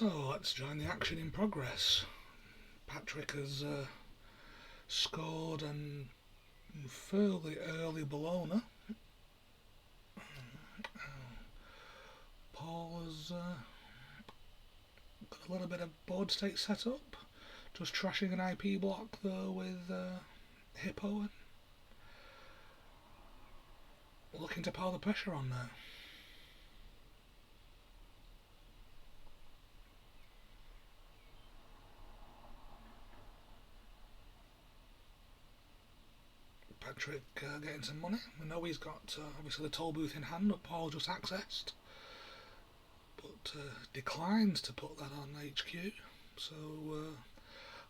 So let's join the action in progress. Patrick has scored a fairly early Bologna. Paul has got a little bit of board state set up, just trashing an IP block though with Hippo and looking to pile the pressure on now. Patrick getting some money. We know he's got obviously the toll booth in hand that Paul just accessed, but declines to put that on HQ. So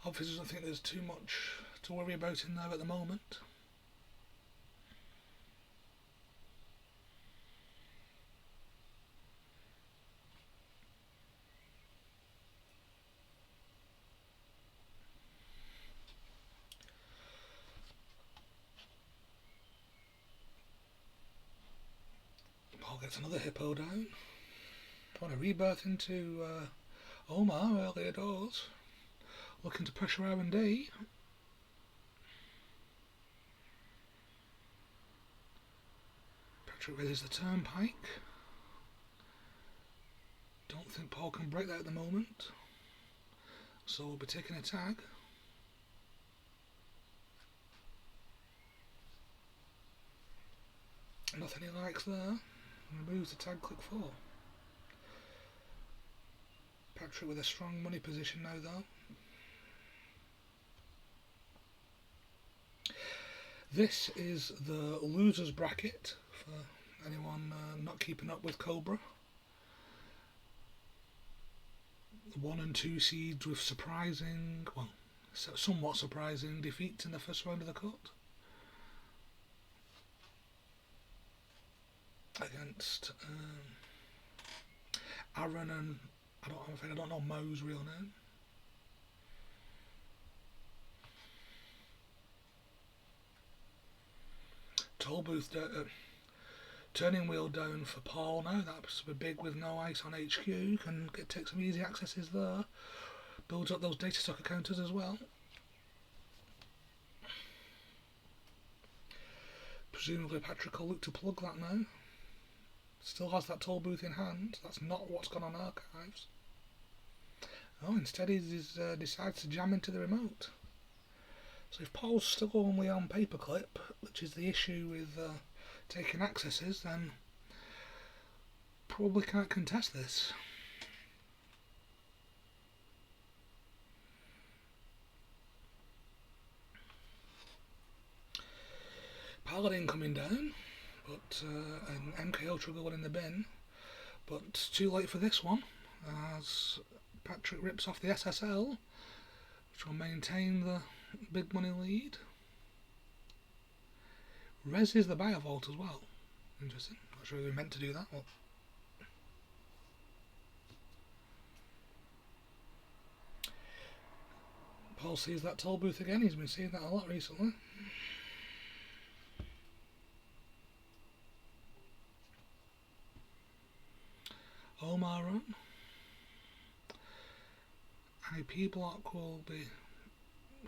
obviously doesn't think there's too much to worry about in there at the moment. Paul gets another Hippo down. Want a rebirth into Omar earlier doors. Looking to pressure R&D. Patrick raises the turnpike. Don't think Paul can break that at the moment. So we'll be taking a tag. Nothing he likes there. Removes the tag, click 4. Patrick with a strong money position now though. This is the losers bracket for anyone not keeping up with Cobra. The 1 and 2 seeds with surprising, well, somewhat surprising defeats in the first round of the cut. Against Aaron and I'm afraid I don't know Mo's real name. Toll booth turning wheel down for Paul now. That's big with no ice on HQ. Can take some easy accesses there. Builds up those data stocker counters as well. Presumably Patrick will look to plug that now. Still has that toll booth in hand. That's not what's gone on archives. Oh, instead he decides to jam into the remote. So if Paul's still only on paperclip, which is the issue with taking accesses, then probably can't contest this. Paladin coming down, but an MK Ultra going in the bin, but too late for this one, as Patrick rips off the SSL, which will maintain the big money lead. Reses the buyer vault as well. Interesting. Not sure if we meant to do that. Well, Paul sees that toll booth again. He's been seeing that a lot recently. Omar run. IP block will be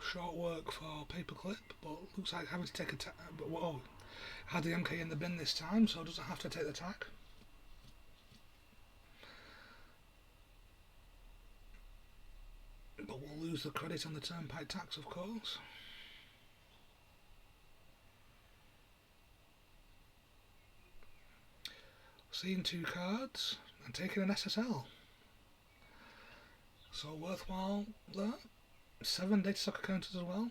short work for paperclip, but looks like having to take a tag. But whoa, had the MK in the bin this time, so doesn't have to take the tag. But we'll lose the credit on the turnpike tax, of course. Seeing 2 cards and taking an SSL. So worthwhile there. 7 data stocker counters as well.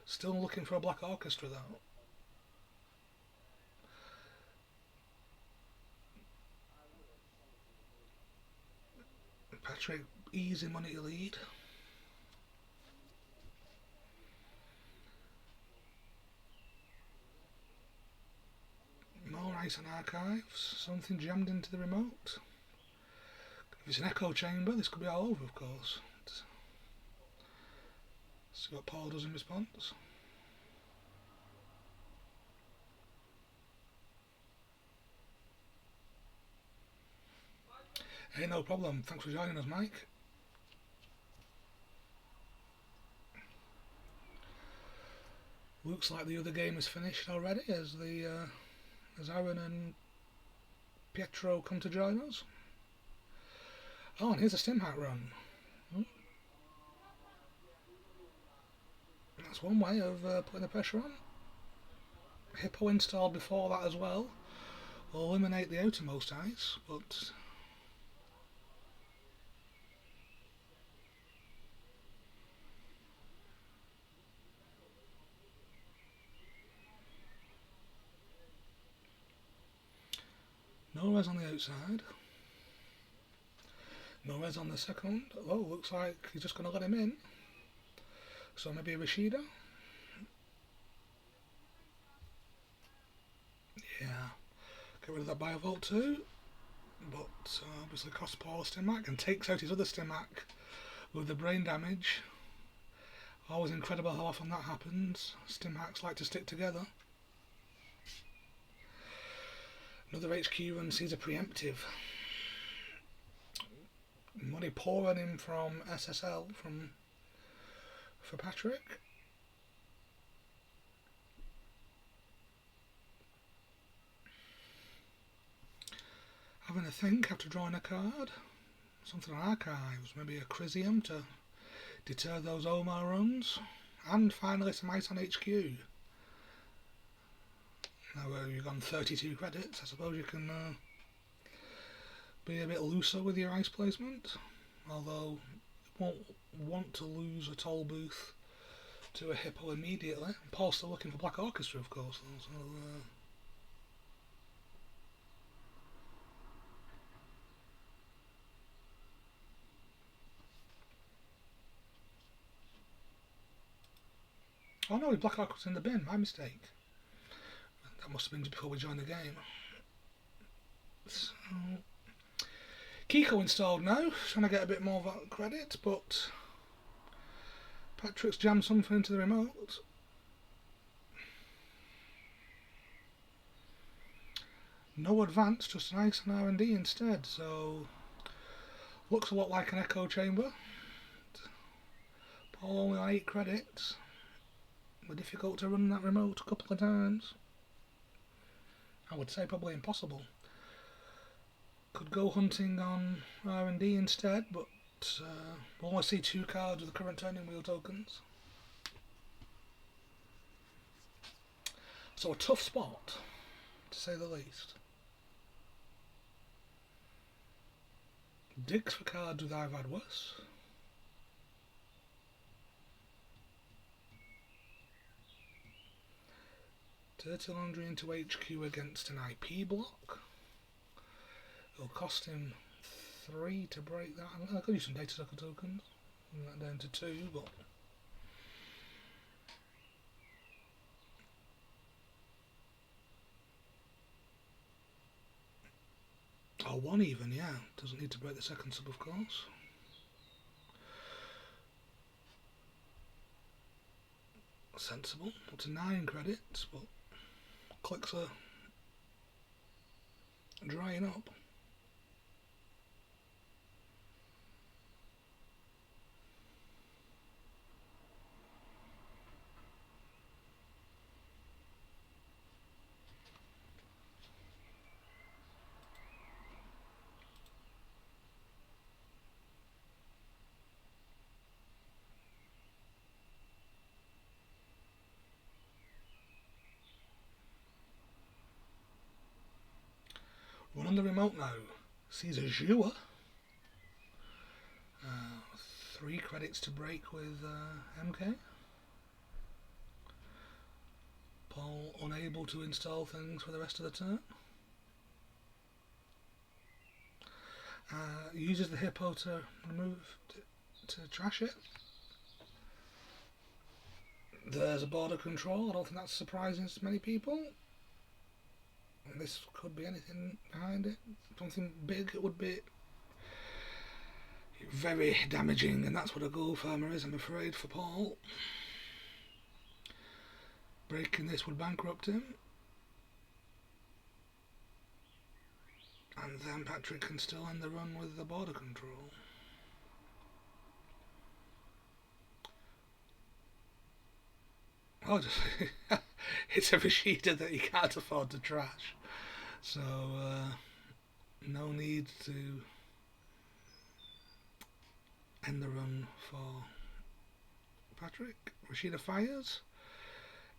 Still looking for a black orchestra though. Patrick, easy money to lead. More ice on archives. Something jammed into the remote. If it's an echo chamber, this could be all over, of course. See what Paul does in response. Hey, no problem. Thanks for joining us, Mike. Looks like the other game is finished already as Aaron and Pietro come to join us. Oh, and here's a stim hack run. That's one way of putting the pressure on. Hippo installed before that as well will eliminate the outermost ice, but no res on the outside. No res on the second. Oh, looks like he's just going to let him in. So maybe a Rashida. Yeah. Get rid of that Biovolt too. But obviously costs Paul a Stimac and takes out his other Stimac with the brain damage. Always incredible how often that happens. Stimhacks like to stick together. Another HQ run sees a preemptive. Money pouring in from SSL for Patrick. Having a think after drawing a card. Something on archives, maybe a Chrysium to deter those Omar runs. And finally some ice on HQ. Now you've gone 32 credits, I suppose you can be a bit looser with your ice placement. Although you won't want to lose a toll booth to a Hippo immediately. Paul's still looking for Black Orchestra, of course, though, so oh no, Black Orchestra's in the bin, my mistake. That must have been before we joined the game. So, Kiko installed now, trying to get a bit more credit, but Patrick's jammed something into the remote. No advance, just an ice and R&D instead, so looks a lot like an echo chamber. Paul only on 8 credits. We're difficult to run that remote a couple of times. I would say probably impossible. Could go hunting on R&D instead, but we'll only see 2 cards with the current turning wheel tokens. So a tough spot, to say the least. Digs for cards with I've had worse. Dirty Laundry into HQ against an IP block. It'll cost him 3 to break that. I could use some data sucker tokens. Bring that down to 2, but oh, 1 even, yeah. Doesn't need to break the second sub, of course. Sensible. Up to 9 credits, but clicks are drying up. Run on the remote now. Sees a Jua. 3 credits to break with MK. Paul unable to install things for the rest of the turn. Uses the Hippo to remove, to trash it. There's a border control. I don't think that's surprising to many people. And this could be anything behind it. Something big, it would be very damaging, and that's what a gold farmer is, I'm afraid, for Paul. Breaking this would bankrupt him. And then Patrick can still end the run with the border control. Oh, it's a Rashida that he can't afford to trash. So, no need to end the run for Patrick. Rashida fires.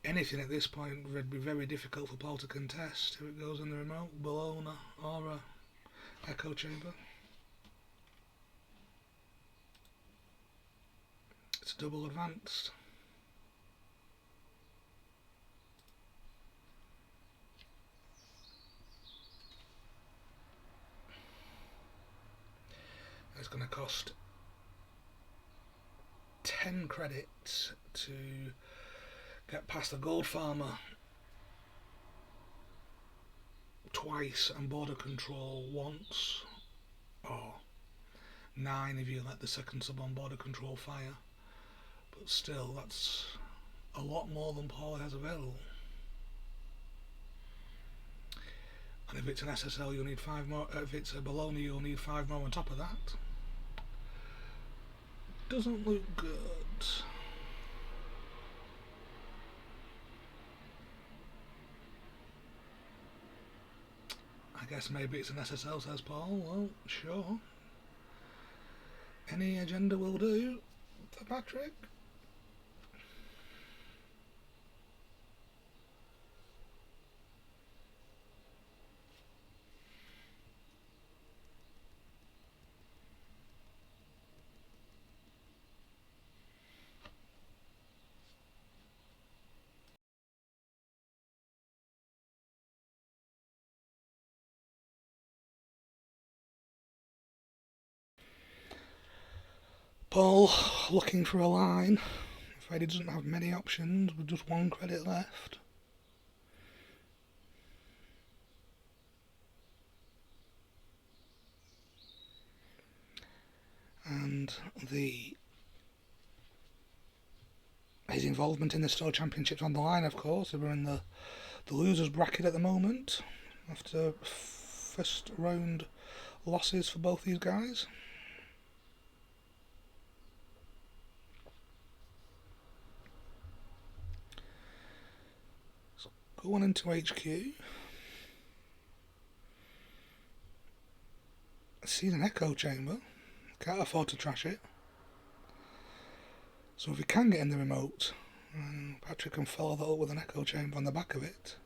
Anything at this point would be very difficult for Paul to contest if it goes in the remote, Bologna or a echo chamber. It's double advanced. It's going to cost 10 credits to get past the gold farmer twice and border control once, or 9 if you let the second sub on border control fire, but still that's a lot more than Paul has available. And if it's an SSL you'll need 5 more, if it's a Bologna you'll need 5 more on top of that. Doesn't look good. I guess maybe it's an SSL, says Paul. Well, sure. Any agenda will do for Patrick. Paul looking for a line. Afraid he doesn't have many options with just 1 credit left. And his involvement in the Store Championships on the line, of course. We're in the losers bracket at the moment after first round losses for both these guys. So going into HQ. Sees an echo chamber. Can't afford to trash it. So if we can get in the remote, Patrick can follow that up with an echo chamber on the back of it.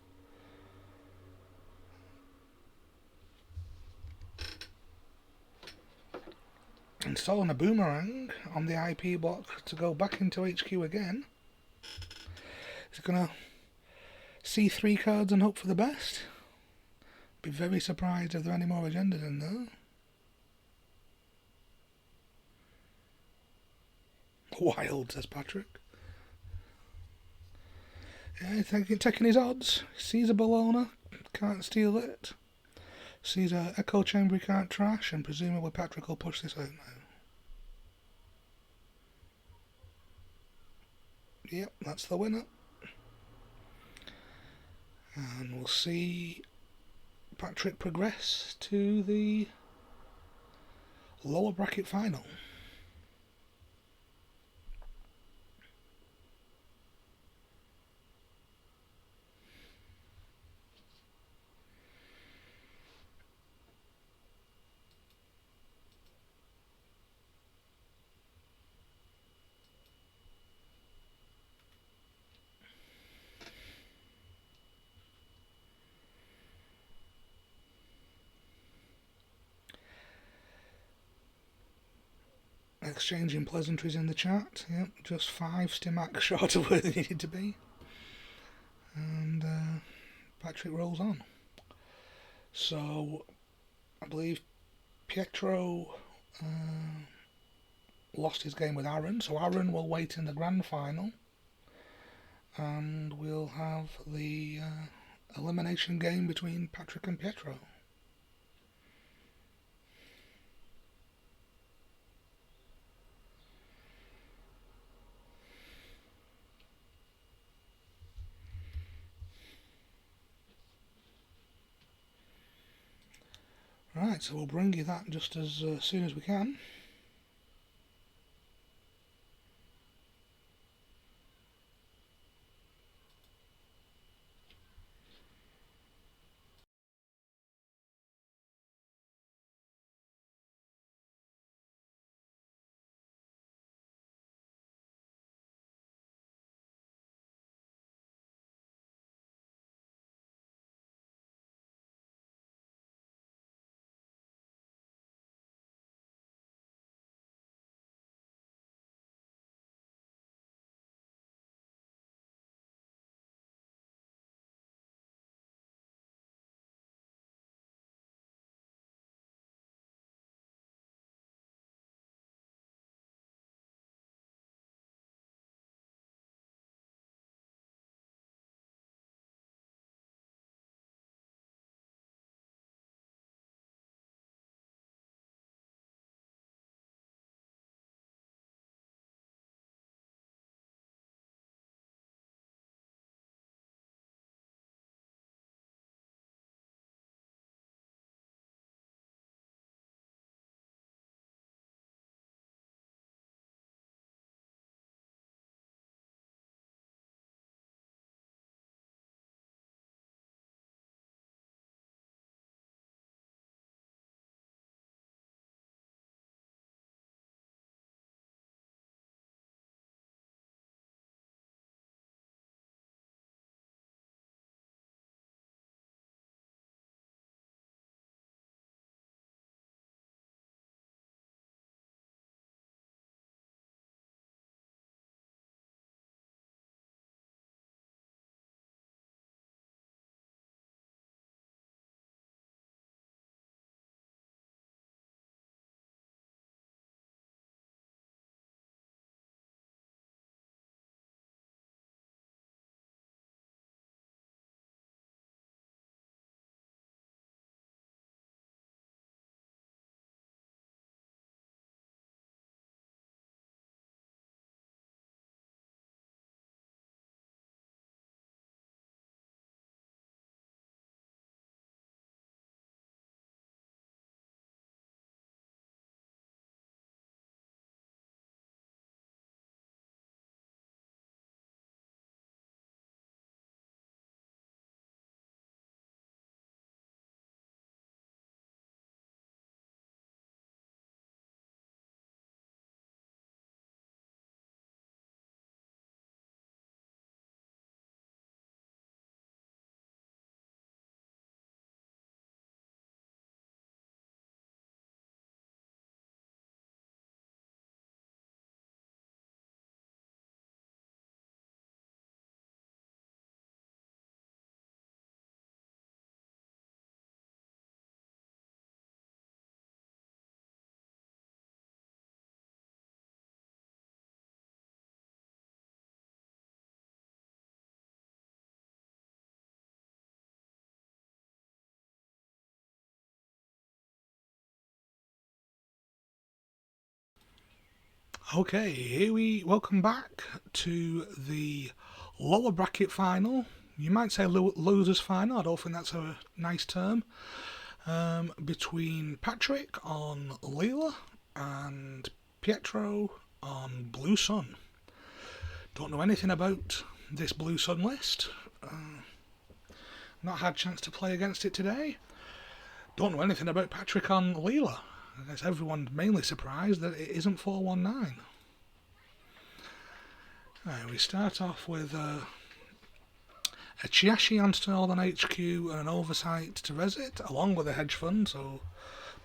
Installing a boomerang on the IP block to go back into HQ again. He's going to see 3 cards and hope for the best. Be very surprised if there are any more agendas in there. Wild, says Patrick. Yeah, taking his odds. Sees a Bologna, can't steal it. Sees a echo chamber he can't trash, and presumably Patrick will push this out now. Yep, that's the winner. And we'll see Patrick progress to the lower bracket final. Exchanging pleasantries in the chat. Yep, just 5 Stimac short of where they needed to be. And Patrick rolls on. So, I believe Pietro lost his game with Aaron, so Aaron will wait in the grand final. And we'll have the elimination game between Patrick and Pietro. Right, so we'll bring you that just as soon as we can. Okay, welcome back to the lower bracket final. You might say losers final. I don't think that's a nice term. Between Patrick on Leela and Pietro on Blue Sun. Don't know anything about this Blue Sun list. Not had a chance to play against it today. Don't know anything about Patrick on Leela. I guess everyone's mainly surprised that it isn't 419. Right, we start off with a Chiashi installed on HQ and an oversight to res it, along with a hedge fund, so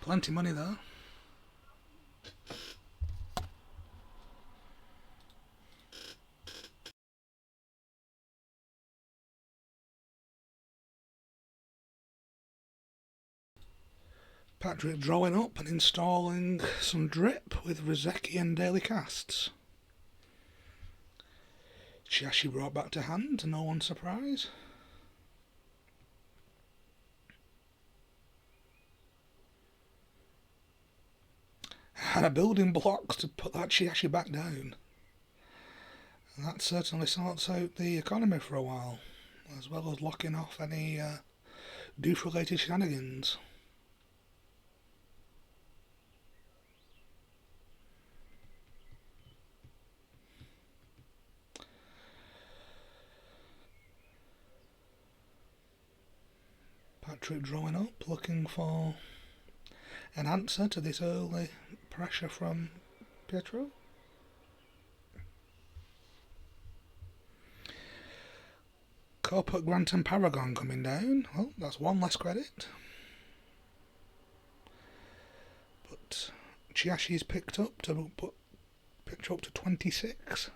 plenty money there. Patrick drawing up and installing some drip with Rizeki and daily casts. Chiashi brought back to hand, to no one's surprise. And a building block to put that Chiashi back down. And that certainly sorts out the economy for a while, as well as locking off any doof-related shenanigans. Patrick drawing up, looking for an answer to this early pressure from Pietro. Corporate Grant and Paragon coming down. Well, that's one less credit. But Chiashi's picked up to put Pietro up to 26.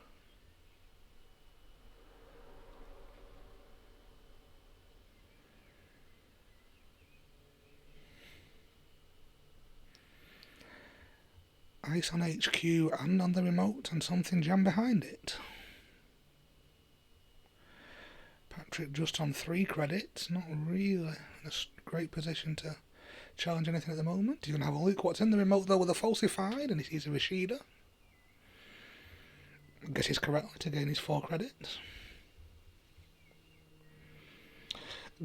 Ice on HQ and on the remote, and something jammed behind it. Patrick just on 3 credits, not really in a great position to challenge anything at the moment. He's going to have a look what's in the remote though with a falsified, and he sees a Rashida. Guesses correctly to gain his 4 credits.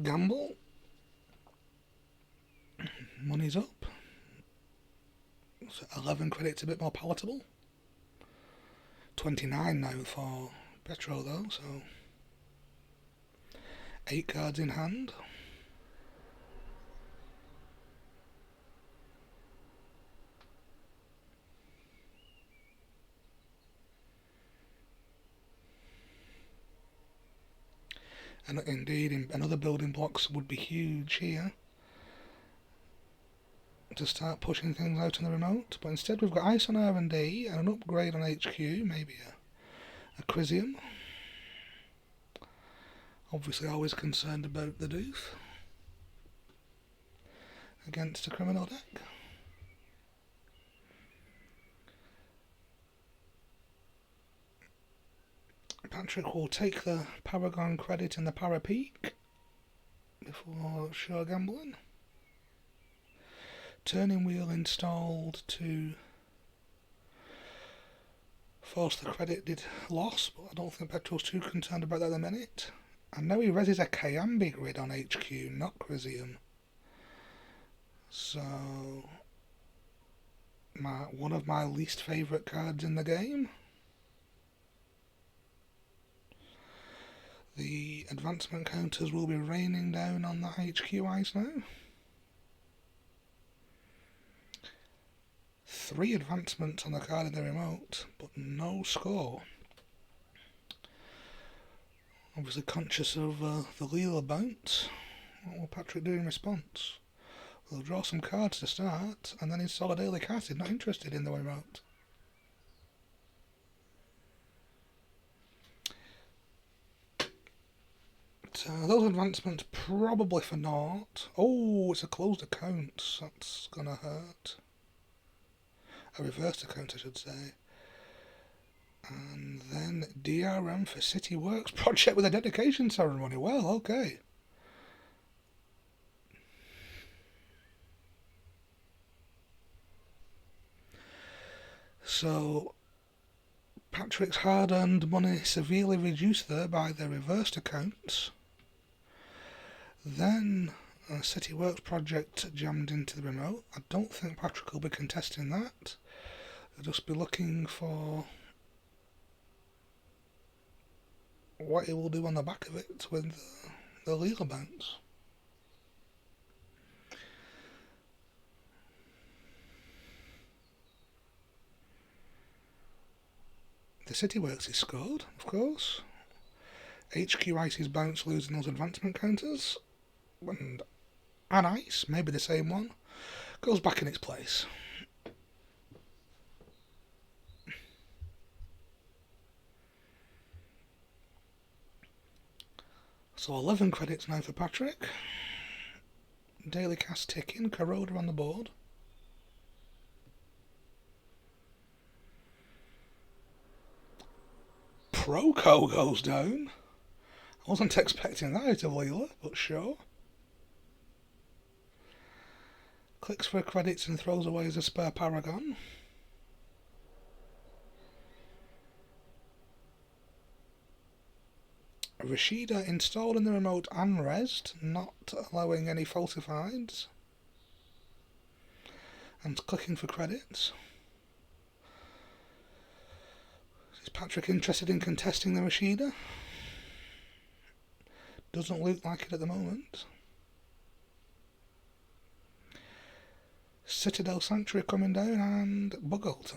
Gamble. Money's up. So 11 credits a bit more palatable. 29 now for Pietro though, so 8 cards in hand. And indeed, another building blocks would be huge here to start pushing things out on the remote. But instead we've got ice on R&D and an upgrade on HQ, maybe a Crisium. Obviously always concerned about the doof against a criminal deck. Patrick will take the Paragon credit and the Parapeak before sure gambling. Turning wheel installed to force the credited loss, but I don't think Petrol's too concerned about that at the minute. And now he reses a Kayambi grid on HQ, not Crisium. So, one of my least favourite cards in the game. The advancement counters will be raining down on the HQ ice now. 3 advancements on the card in the remote, but no score. Obviously conscious of the Leela bounce. What will Patrick do in response? We'll draw some cards to start, and then he's solidarily casted, not interested in the remote. Those advancements probably for naught. Oh, it's a closed account. That's gonna hurt. A reversed account, I should say. And then DRM for City Works project with a dedication ceremony. Well, okay. So Patrick's hard-earned money severely reduced there by the reversed accounts. Then a City Works project jammed into the remote. I don't think Patrick will be contesting that. He'll just be looking for what he will do on the back of it with the Leela bounce. The City Works is scored, of course. HQ Ice's bounce losing those advancement counters. And an ice, maybe the same one, goes back in its place. So 11 credits now for Patrick. Daily cast ticking, Corroder on the board. Proco goes down. I wasn't expecting that out of Leela, but sure. Clicks for credits and throws away as a spare Paragon. Rashida installed in the remote and resed, not allowing any falsifieds. And clicking for credits. Is Patrick interested in contesting the Rashida? Doesn't look like it at the moment. Citadel Sanctuary coming down and Bug-Altar.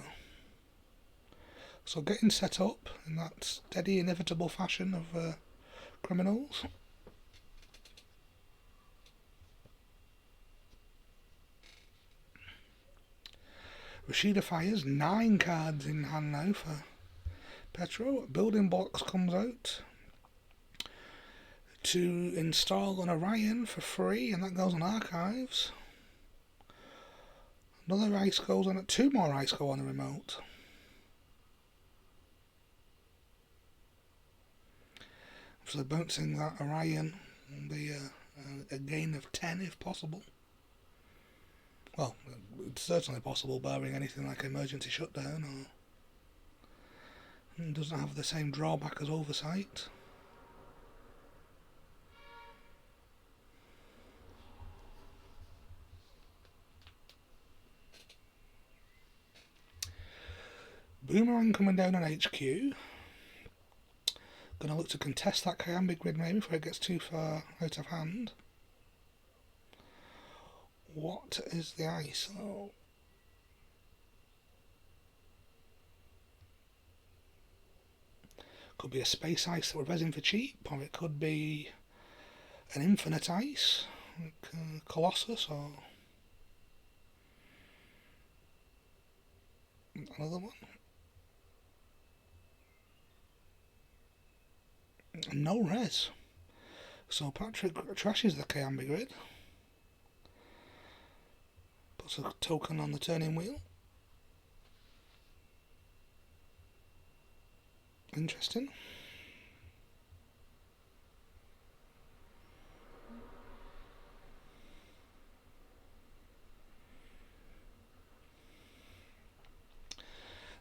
So getting set up in that steady, inevitable fashion of criminals. Rashida fires 9 cards in hand now for Petro. Building Blocks comes out to install an Orion for free, and that goes on Archives. Another ice goes on, 2 more ice go on the remote. So bouncing that Orion will be a gain of 10 if possible. Well, it's certainly possible barring anything like emergency shutdown, or it doesn't have the same drawback as Oversight. Boomerang coming down on HQ. Gonna look to contest that Kyambi grid maybe before it gets too far out of hand. What is the ice though? Could be a space ice that we're resin for cheap, or it could be an infinite ice, like Colossus, or another one. No res. So Patrick trashes the Kyambi grid. Puts a token on the turning wheel. Interesting.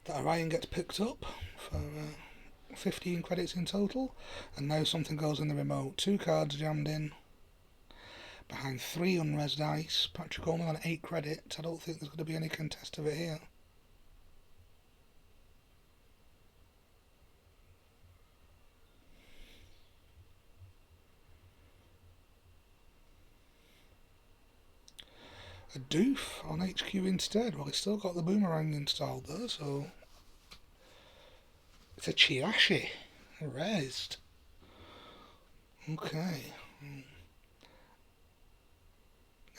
That Orion gets picked up for 15 credits in total, and now something goes in the remote. 2 cards jammed in behind 3 unres dice. Patrick only on 8 credits. I don't think there's going to be any contest of it here. A doof on HQ instead. Well, he's still got the Boomerang installed there, so it's a Chiashi raised. Okay.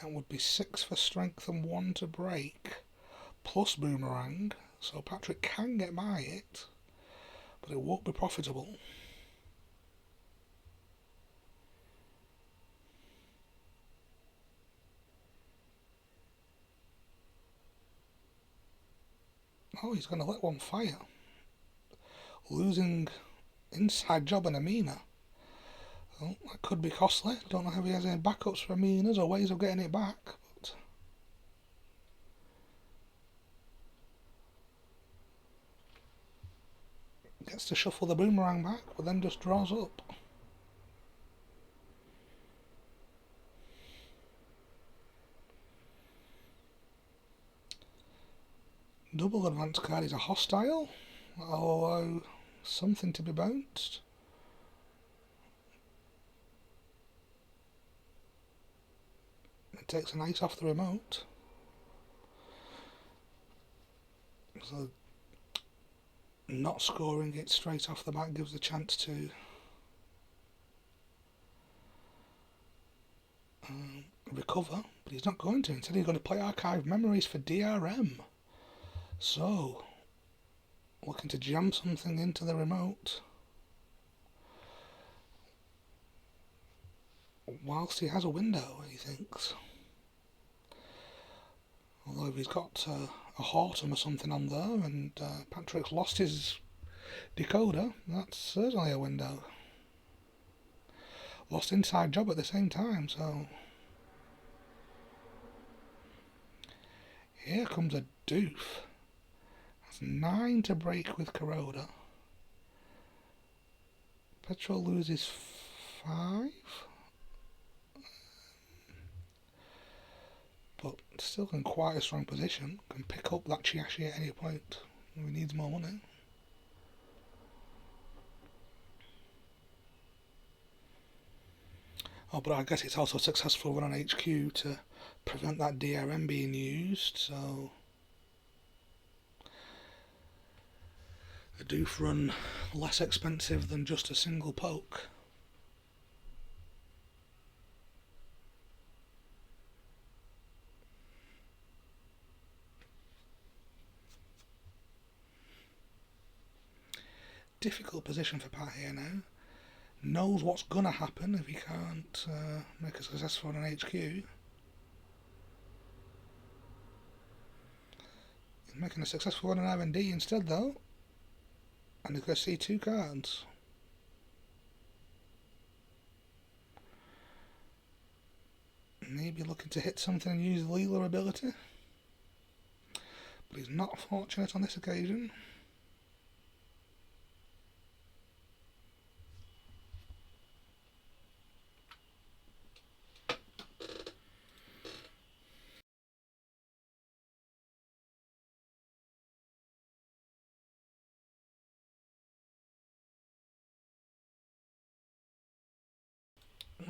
That would be 6 for strength and 1 to break, plus Boomerang, so Patrick can get by it, but it won't be profitable. Oh, he's going to let one fire. Losing inside job and Amina. Well, that could be costly. Don't know if he has any backups for Aminas or ways of getting it back. But gets to shuffle the Boomerang back, but then just draws up. Double advance card is a hostile. That'll allow something to be bounced. It takes an ice off the remote. So not scoring it straight off the bat gives the chance to recover, but he's not going to. Instead he's going to play Archive Memories for DRM. So, looking to jam something into the remote whilst he has a window, he thinks. Although if he's got a Hortum or something on there and Patrick's lost his decoder, that's certainly a window. Lost inside job at the same time, so here comes a doof. That's 9 to break with Corroder. Petrol loses 5. But still in quite a strong position. Can pick up that Chiashi at any point. He needs more money. Oh, but I guess it's also a successful run on HQ to prevent that DRM being used, so a doof run less expensive than just a single poke. Difficult position for Pat here now. Knows what's gonna happen if he can't make a successful on an HQ. He's making a successful on an R&D instead though. And he's going to see 2 cards. Maybe looking to hit something and use the Leela ability. But he's not fortunate on this occasion.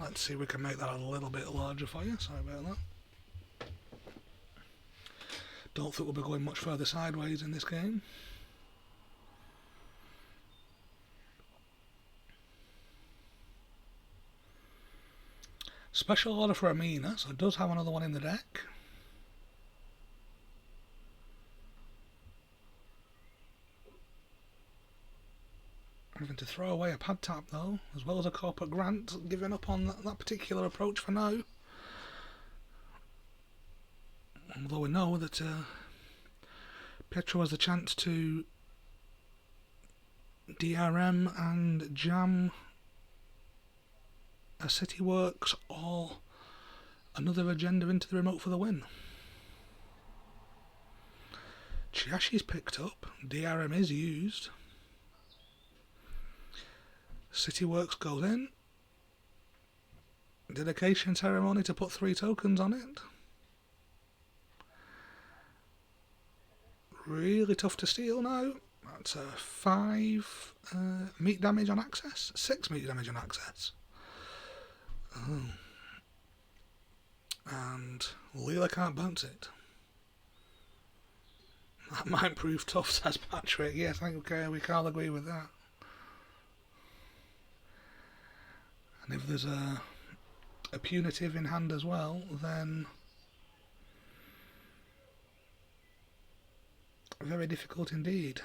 Let's see if we can make that a little bit larger for you. Sorry about that. Don't think we'll be going much further sideways in this game. Special order for Amina, so it does have another one in the deck. Having to throw away a pad tap though, as well as a corporate grant, giving up on that particular approach for now. Although we know that Pietro has the chance to DRM and jam a City Works or another agenda into the remote for the win. Chiashi's picked up, DRM is used. City Works goes in. Dedication ceremony to put 3 tokens on it. Really tough to steal now. That's a 5 meat damage on access. 6 meat damage on access. Oh. And Leela can't bounce it. That might prove tough, says Patrick. Yes, I think we can all agree with that. And if there's a punitive in hand as well, then very difficult indeed.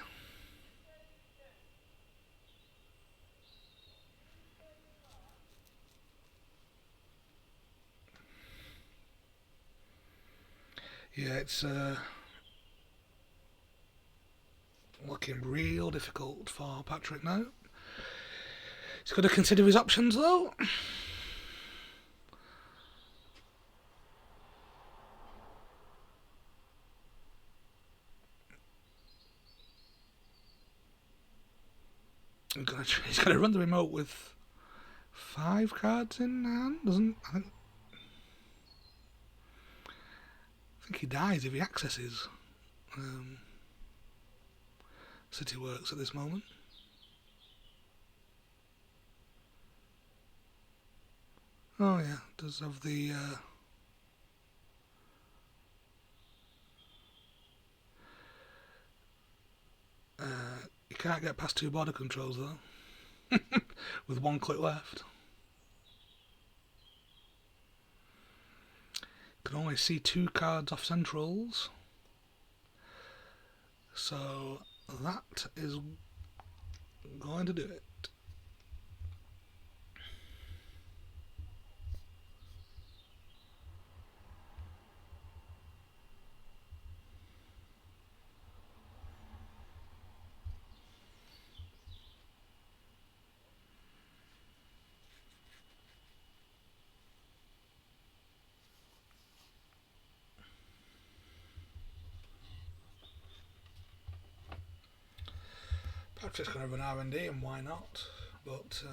Yeah, it's looking real difficult for Patrick now. He's got to consider his options though. He's going to run the remote with 5 cards in hand, I think he dies if he accesses City Works at this moment. Oh yeah, does have the you can't get past 2 border controls though, with 1 click left. Can only see 2 cards off centrals, so that is going to do it. Patrick's going to run R&D, and why not? But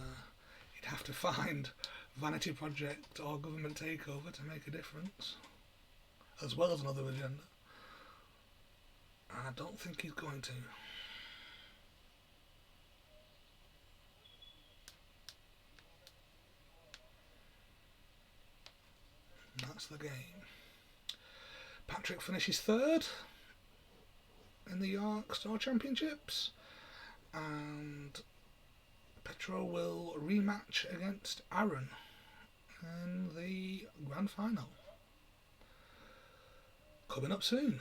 he'd have to find Vanity Project or Government Takeover to make a difference, as well as another agenda. I don't think he's going to. That's the game. Patrick finishes third in the York Store Championships, and Petro will rematch against Aaron in the grand final. Coming up soon.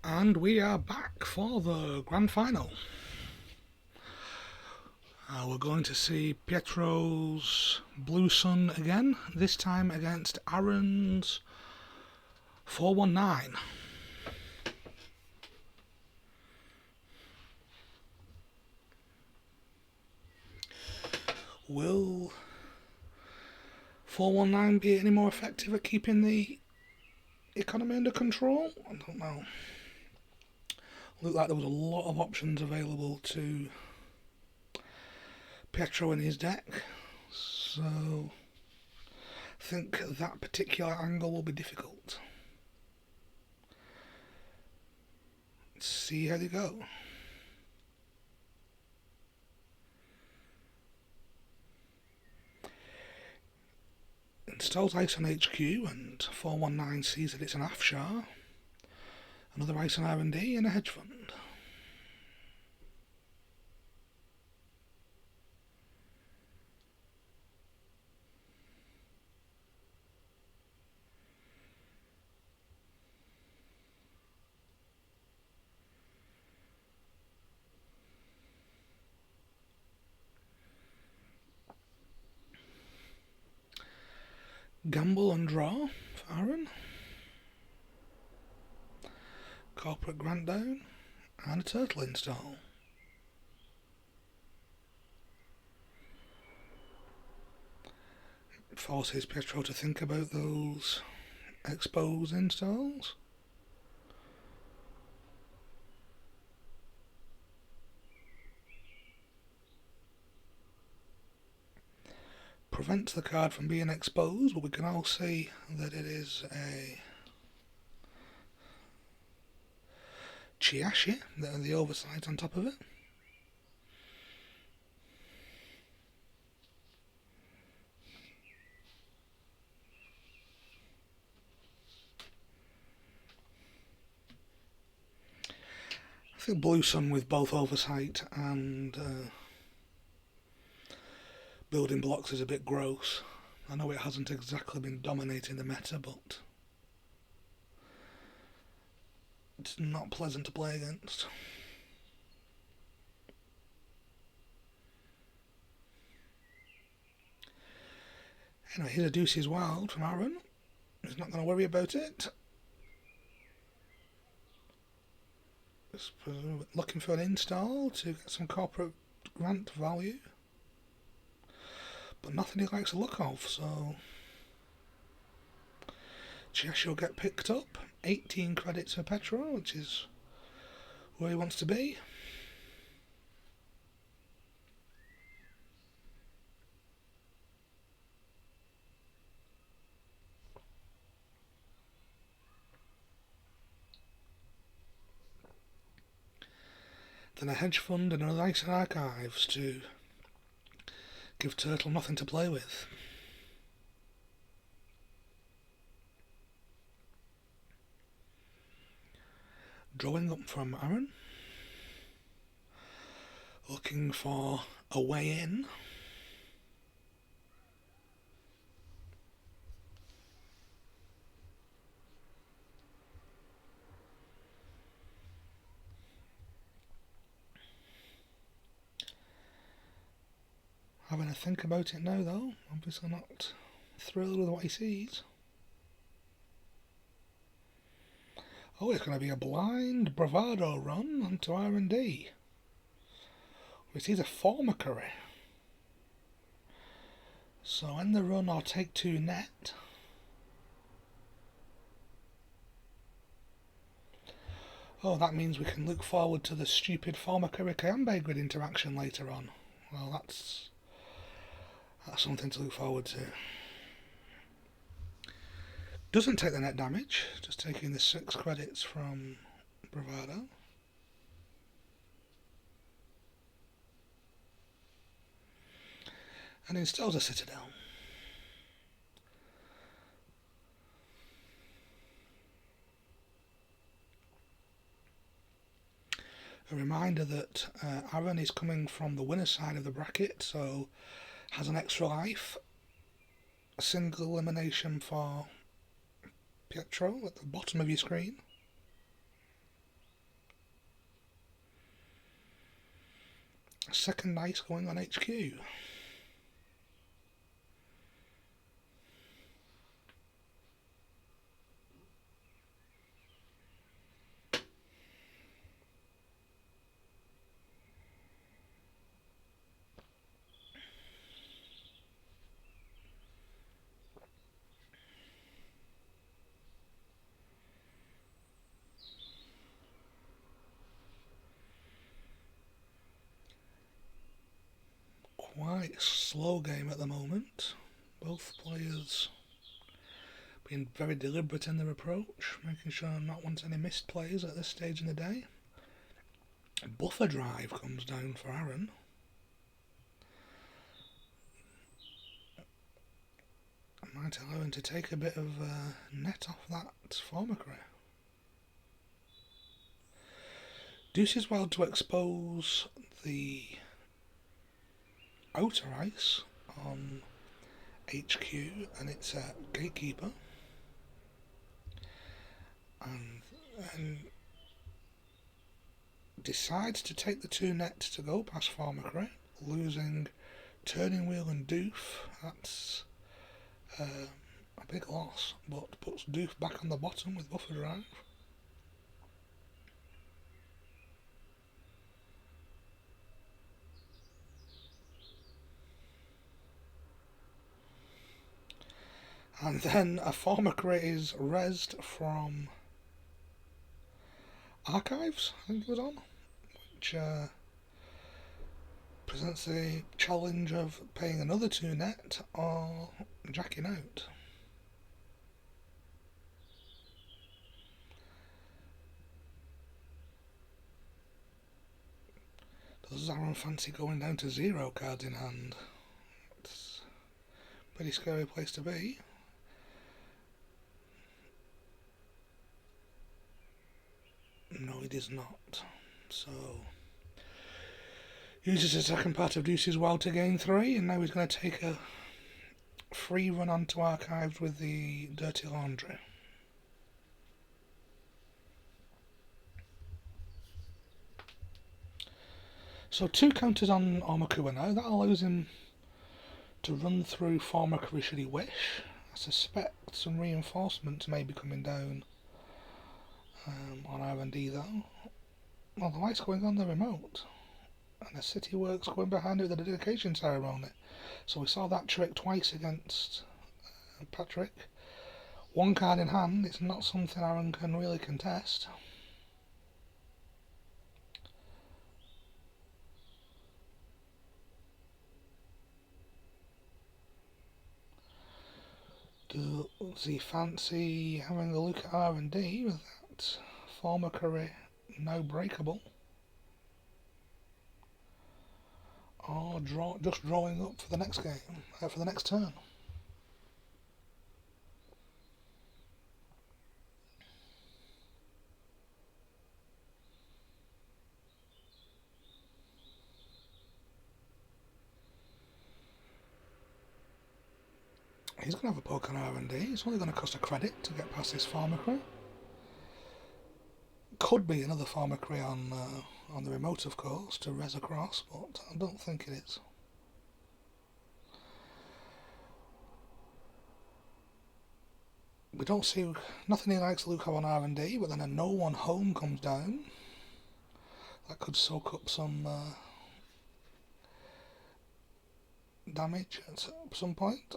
And we are back for the grand final. We're going to see Pietro's Blue Sun again, this time against Aaron's 419. Will 419 be any more effective at keeping the economy under control? I don't know. Looked like there was a lot of options available to Pietro in his deck, so I think that particular angle will be difficult. Let's see how they go. Installs ice on HQ, and 419 sees that it's an Afshar, another ice on R&D, and a hedge fund. Gamble and draw for Aaron. Corporate grant down, and a turtle install. It forces Pietro to think about those expose installs. prevents the card from being exposed, but we can all see that it is a Chiashi, the oversight on top of it. I think Blue Sun with both oversight and building blocks is a bit gross. I know it hasn't exactly been dominating the meta, but it's not pleasant to play against. Anyway, here's a Deuce's Wild from Aaron. He's not going to worry about it. Just looking for an install to get some corporate grant value. But nothing he likes the look of, so Cheshire will get picked up. 18 credits for petrol, which is where he wants to be. Then a hedge fund and a nice archives to give Turtle nothing to play with. Drawing up from Aaron. Looking for a way in. Having a think about it now though, obviously not thrilled with what he sees. Oh, it's going to be a blind bravado run onto R&D. We see a Formicary. So end the run or take 2 net. Oh, that means we can look forward to the stupid Formicary Kayambe grid interaction later on. Well, that's something to look forward to. Doesn't take the net damage, just taking the 6 credits from Bravado. And installs a Citadel. A reminder that Aaron is coming from the winner side of the bracket, so has an extra life. A single elimination for Pietro at the bottom of your screen. A second dice going on HQ. Quite a slow game at the moment. Both players being very deliberate in their approach, making sure not want any missed plays at this stage in the day. A buffer drive comes down for Aaron. I might allow him to take a bit of net off that Formicary. Deuce's Wild to expose the outer ice on HQ, and it's a Gatekeeper, and decides to take the 2 net to go past Formicary, losing Turning Wheel and Doof. That's a big loss, but puts Doof back on the bottom with buffer drive. And then a Formicary is rezzed from Archives, I think it was on, which presents the challenge of paying another 2 net or jacking out. Does Aaron fancy going down to 0 cards in hand? It's a pretty scary place to be. No, it is not. So, uses the second part of Deuce's Wild to gain 3, and now he's going to take a free run onto archives with the Dirty Laundry. So 2 counters on Omakua now. That allows him to run through Formica should he wish. I suspect some reinforcements may be coming down on R&D though. Well, the light's going on the remote. And the City Works going behind it with the dedication ceremony. So we saw that trick twice against Patrick. 1 card in hand, it's not something Aaron can really contest. Does he fancy having a look at R&D with that former career now breakable? Or just drawing up for the next game, for the next turn? He's going to have a poke on R&D. It's only going to cost a credit to get past this Pharmacry. Could be another Pharmacry on the remote, of course, to res across, but I don't think it is. We don't see nothing he likes Luco on R&D, but then a no one home comes down. That could soak up some damage at some point.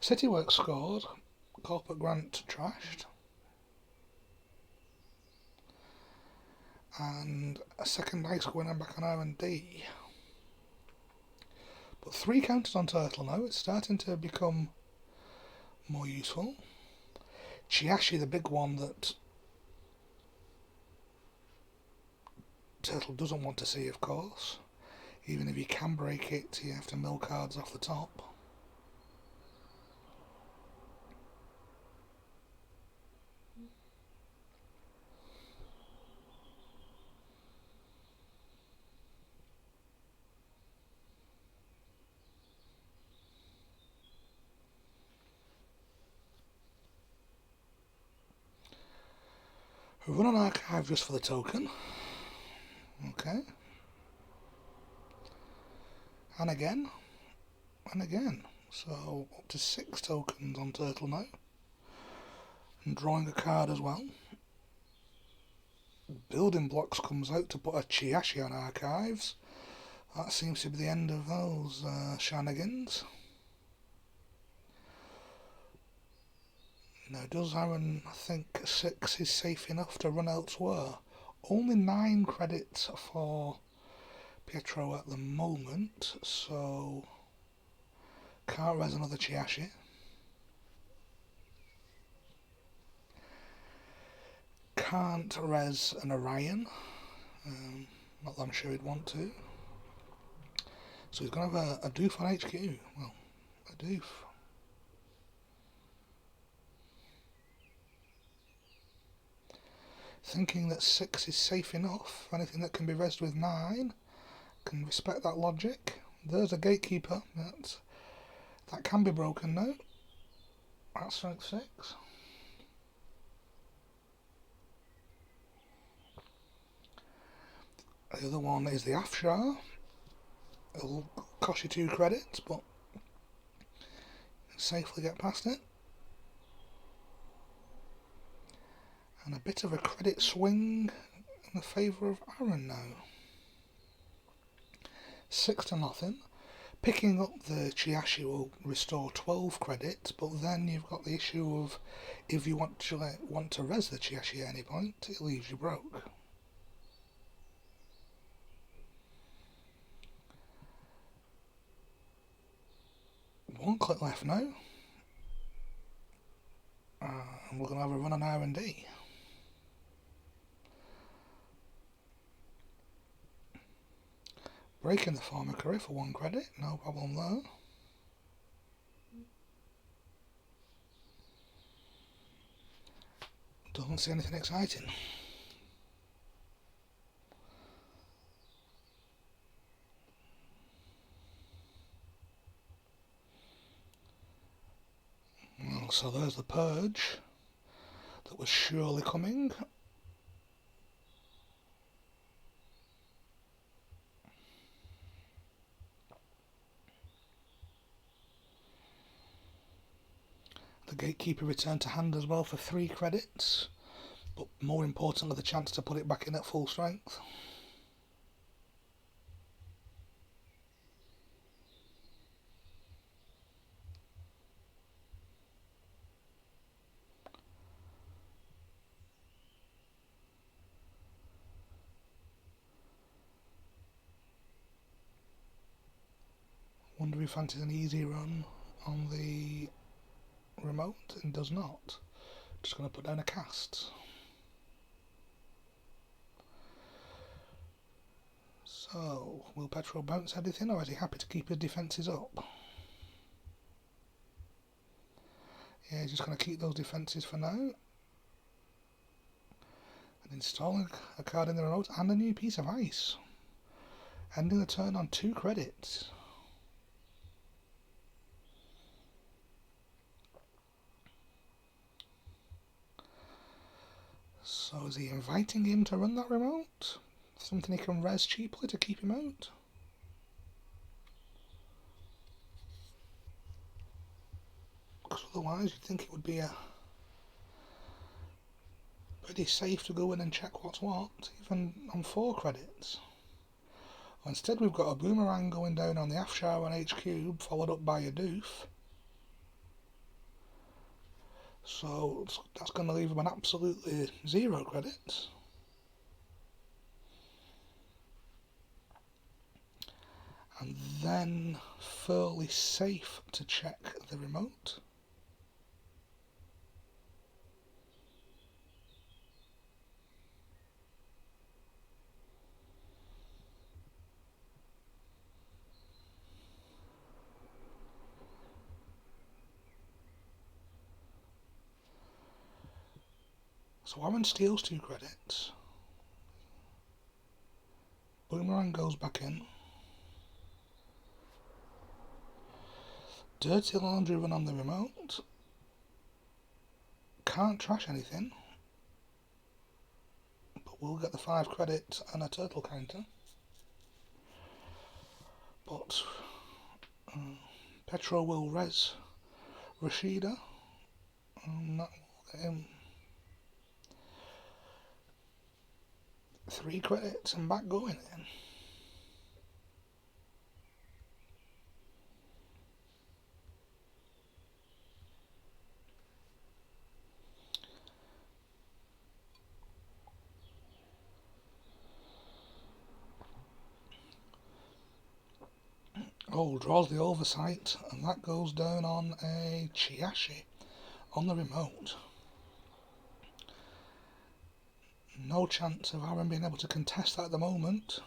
City Works scored, Corporate Grant trashed, and a second dice going on back on R&D. But 3 counters on Turtle now, it's starting to become more useful. Chiashi, the big one that Turtle doesn't want to see, of course. Even if you can break it, you have to mill cards off the top. Run an archive just for the token. Okay. And again. And again. So up to 6 tokens on Turtle now. And drawing a card as well. Building Blocks comes out to put a Chiashi on archives. That seems to be the end of those shenanigans. Now, does Aaron think 6 is safe enough to run elsewhere? Only 9 credits for Pietro at the moment, so can't res another Chiashi. Can't res an Orion, not that I'm sure he'd want to. So he's going to have a doof on HQ. Well, a doof. Thinking that 6 is safe enough, anything that can be resed with 9, can respect that logic. There's a Gatekeeper, that can be broken now. That's strength 6. The other one is the Afshar. It'll cost you 2 credits, but you can safely get past it. And a bit of a credit swing in the favour of Aaron now. 6-0. Picking up the Chiashi will restore 12 credits, but then you've got the issue of if you want to res the Chiashi at any point, it leaves you broke. click left now. And we're going to have a run on R&D. Breaking the former career for 1 credit, no problem there. Doesn't see anything exciting. Well, so there's the purge that was surely coming. The gatekeeper returned to hand as well for 3 credits, but more importantly the chance to put it back in at full strength. Wonder if he fancies an easy run on the remote, and does not. Just going to put down a cast. So, will Petrol bounce anything, or is he happy to keep his defences up? Yeah, he's just going to keep those defences for now. And installing a card in the remote and a new piece of ice. Ending the turn on 2 credits. So is he inviting him to run that remote? Something he can res cheaply to keep him out? Because otherwise you'd think it would be pretty safe to go in and check what's what, even on 4 credits. Instead we've got a boomerang going down on the Afshar on H-Cube, followed up by a doof. So that's going to leave him an absolutely 0 credits. And then fairly safe to check the remote. So Aaron steals 2 credits. Boomerang goes back in. Dirty laundry run on the remote. Can't trash anything. But we'll get the 5 credits and a turtle counter. But Petro will res Rashida. And that will get him 3 credits and back going again. Oh, draws the oversight, and that goes down on a Chiashi on the remote. No chance of Aaron being able to contest that at the moment.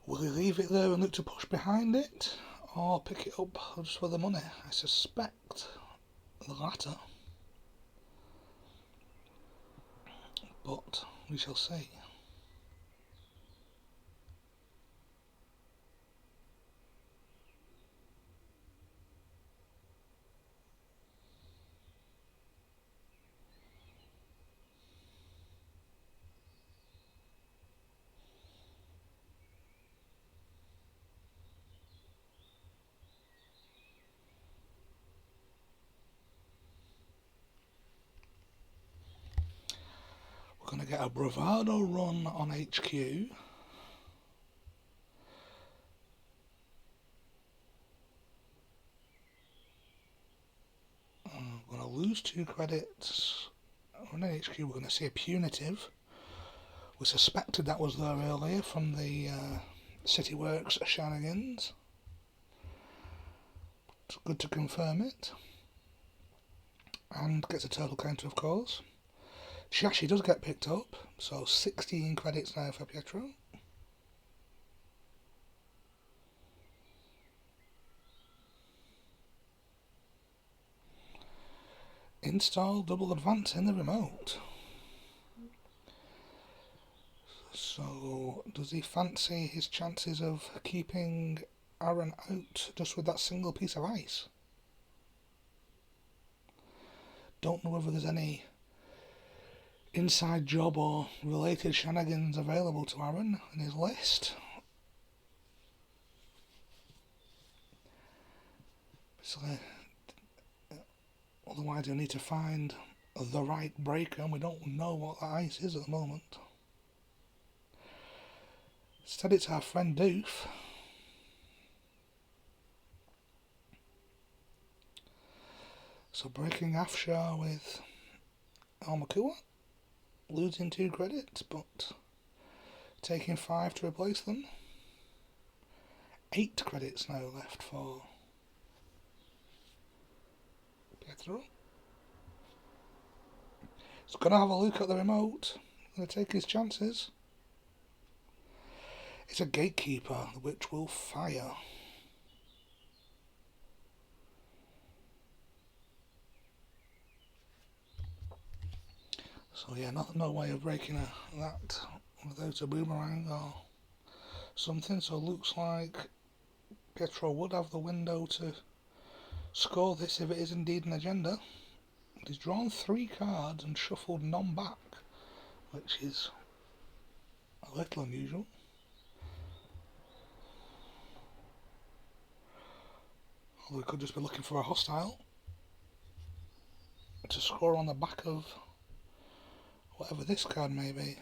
Will he leave it there and look to push behind it, or pick it up just for the money? I suspect the latter, but we shall see. We're going to get a bravado run on HQ. We're going to lose 2 credits. On HQ we're going to see a punitive. We suspected that was there earlier from the City Works shenanigans. It's good to confirm it. And gets a total counter, of course. Shashi does get picked up, so 16 credits now for Pietro. Install double advance in the remote. So, does he fancy his chances of keeping Aaron out just with that single piece of ice? Don't know whether there's any inside job or related shenanigans available to Aaron in his list. Basically, otherwise he'll need to find the right breaker, and we don't know what that ice is at the moment. Instead it's our friend Doof. So breaking Afshar with Almakua, losing 2 credits, but taking 5 to replace them. 8 credits now left for Pietro. He's going to have a look at the remote, going to take his chances. It's a gatekeeper which will fire. So yeah, no way of breaking that without a boomerang or something. So it looks like Pietro would have the window to score this if it is indeed an agenda. But he's drawn 3 cards and shuffled none back, which is a little unusual. Although he could just be looking for a hostile to score on the back of whatever this card may be.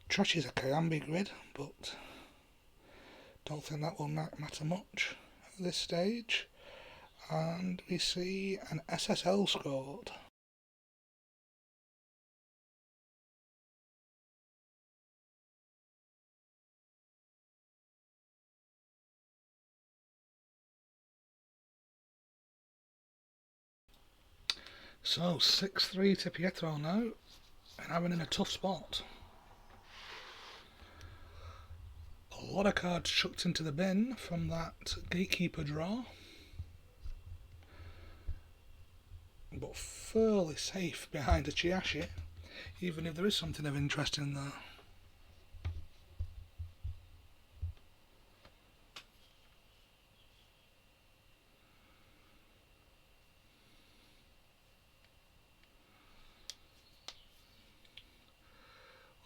Trash is a Kayambi grid, but don't think that will matter much at this stage. And we see an SSL scored. So 6-3 to Pietro now, and Aaron in a tough spot. A lot of cards chucked into the bin from that gatekeeper draw, but fairly safe behind a Chiashi, even if there is something of interest in there.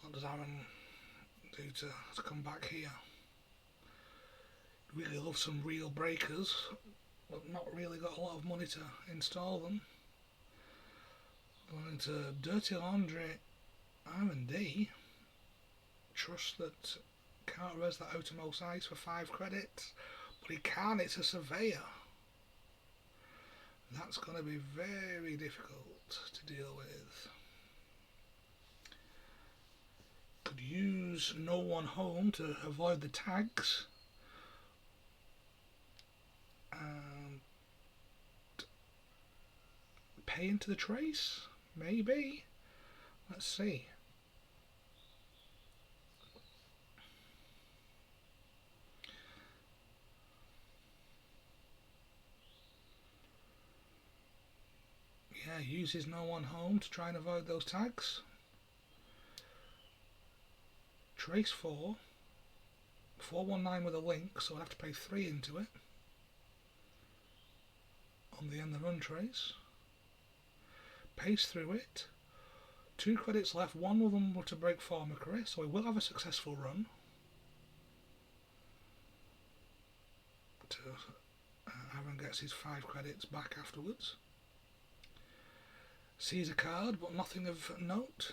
What does Aaron do to come back here? Really love some real breakers, but not really got a lot of money to install them. Going into Dirty Laundry R&D. Trust that can't res that outermost ice for 5 credits, but he can, it's a surveyor. That's going to be very difficult to deal with. Could use No One Home to avoid the tags. And pay into the trace? Maybe. Let's see. Yeah, uses No One Home to try and avoid those tags. Trace 4. 419 with a link, so I'll have to pay 3 into it. On the end the run trace. Pace through it. 2 credits left, one of them were to break Formicary, so he will have a successful run. Aaron gets his 5 credits back afterwards. Sees a card, but nothing of note.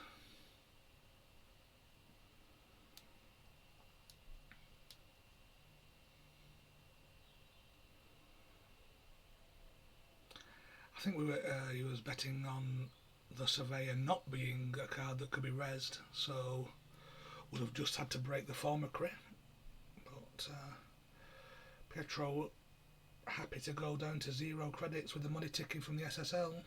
I think he was betting on the Surveyor not being a card that could be rezzed, so would have just had to break the Formicry. But Pietro happy to go down to 0 credits with the money ticking from the SSL.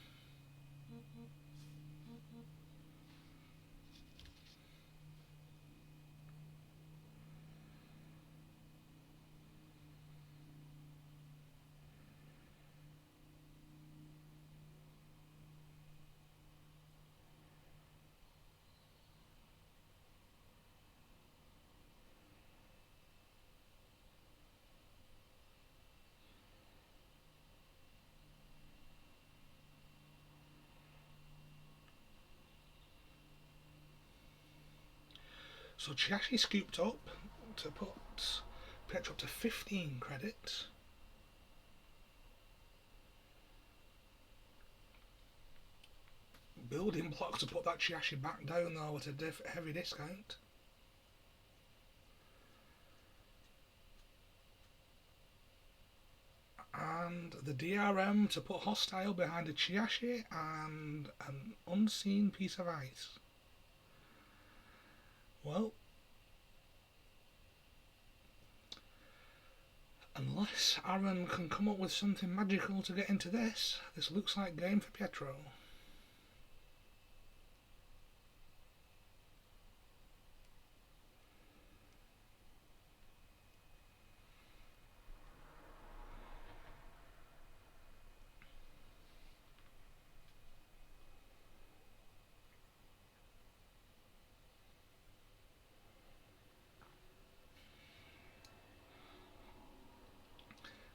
So Chiashi scooped up to put Pietro up to 15 credits. Building blocks to put that Chiashi back down though at a heavy discount. And the DRM to put Hostile behind a Chiashi and an unseen piece of ice. Well, unless Aaron can come up with something magical to get into this looks like game for Pietro.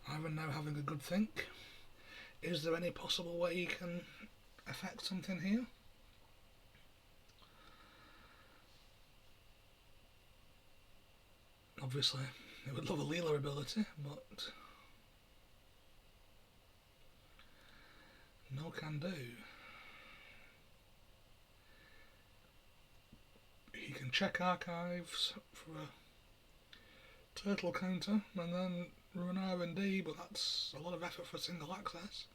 Aaron now having a good think. Is there any possible way he can affect something here? Obviously, he would love a Leela ability, but no can do. He can check archives for a turtle counter and then run R&D, but that's a lot of effort for single access.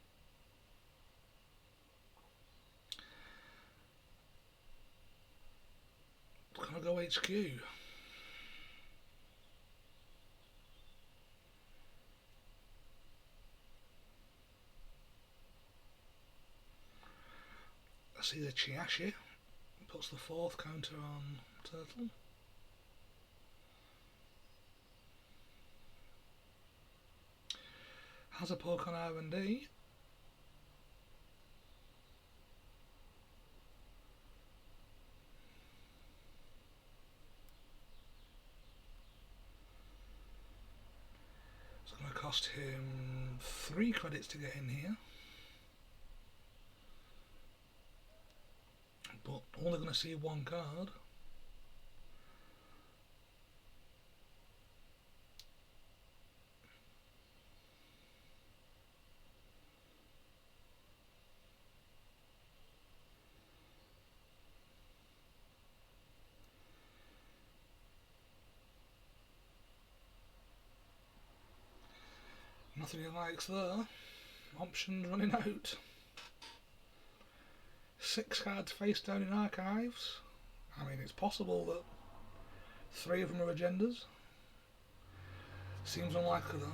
Gonna go HQ. I see the Chiashi puts the 4th counter on turtle. Has a poke on R&D. It's going to cost him 3 credits to get in here. But only going to see 1 card. Nothing he likes there. Options running out. 6 cards face down in archives. I mean, it's possible that 3 of them are agendas. Seems unlikely though.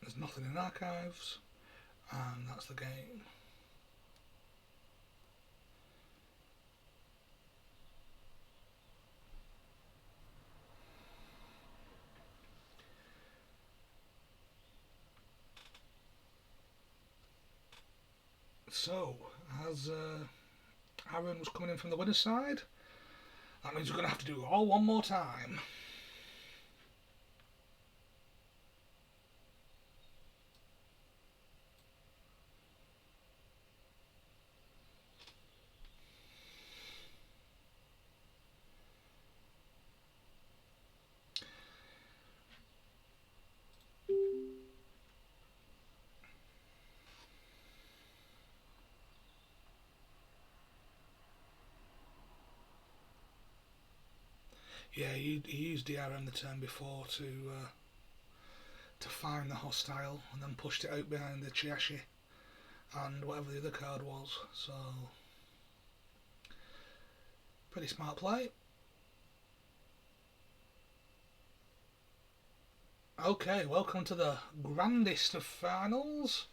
There's nothing in archives, and that's the game. So, as Aaron was coming in from the winner's side, that means we're going to have to do it all one more time. Yeah, he used DRM the turn before to find the hostile and then pushed it out behind the Chiashi and whatever the other card was. So, pretty smart play. Okay, welcome to the grandest of finals,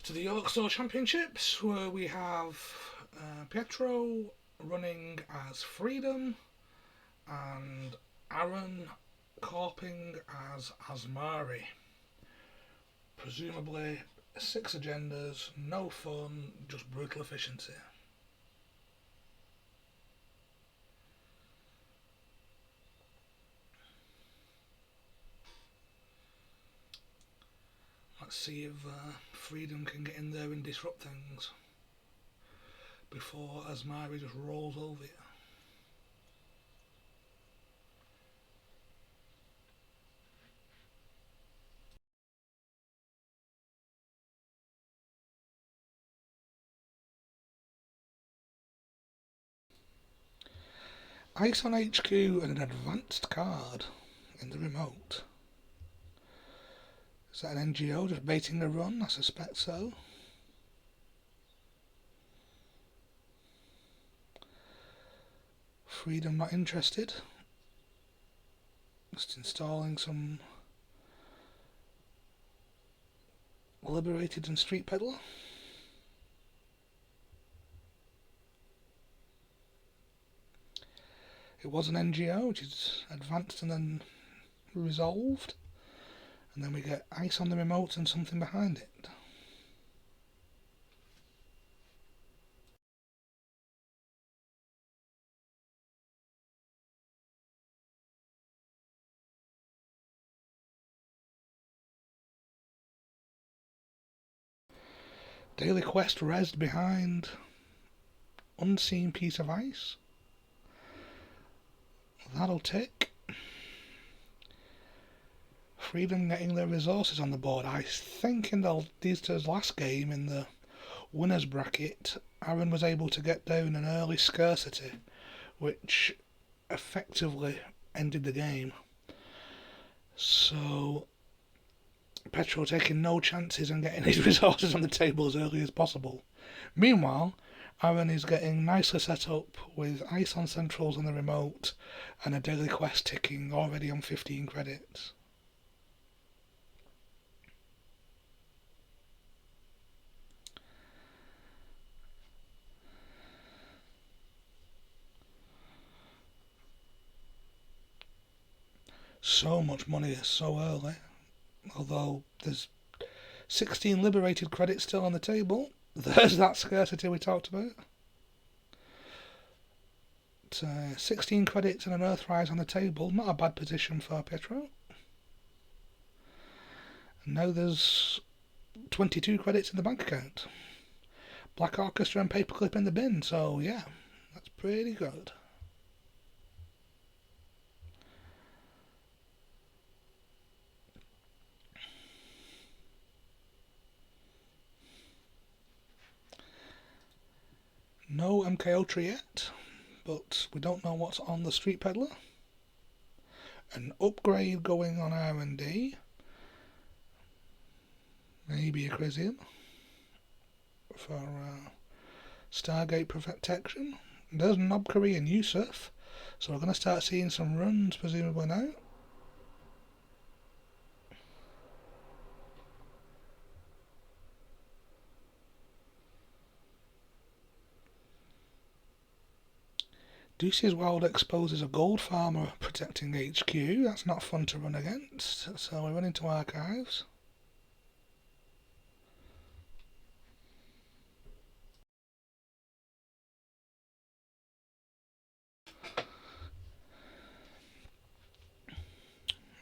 to the Yorkshire Championships, where we have Pietro running as Freedom and Aaron corping as Asmari. Presumably 6 agendas, no fun, just brutal efficiency. Let's see if Freedom can get in there and disrupt things before Asmari just rolls over you. Ice on HQ and an advanced card in the remote. Is that an NGO just baiting the run? I suspect so. Freedom not interested. Just installing some Liberated and Street Peddler. It was an NGO, which is advanced and then resolved. And then we get ice on the remote and something behind it. Daily quest rezzed behind unseen piece of ice. That'll tick. Freedom getting their resources on the board. I think in these two's last game in the winners bracket, Aaron was able to get down an early scarcity, which effectively ended the game. So Petro taking no chances and getting his resources on the table as early as possible. Meanwhile, Aaron is getting nicely set up with ice on centrals on the remote and a daily quest ticking already on 15 credits. So much money so early, although there's 16 liberated credits still on the table. There's that scarcity we talked about. 16 credits and an Earthrise on the table, not a bad position for Pietro. And now there's 22 credits in the bank account. Black Orchestra and Paperclip in the bin, so yeah, that's pretty good. No MK Ultra yet, but we don't know what's on the Street Peddler. An upgrade going on R&D. Maybe a Crisium for Stargate protection. There's Nobkari and Yusuf, so we're going to start seeing some runs presumably now. Deuce's Wild exposes a gold farmer protecting HQ. That's not fun to run against, so we run into archives.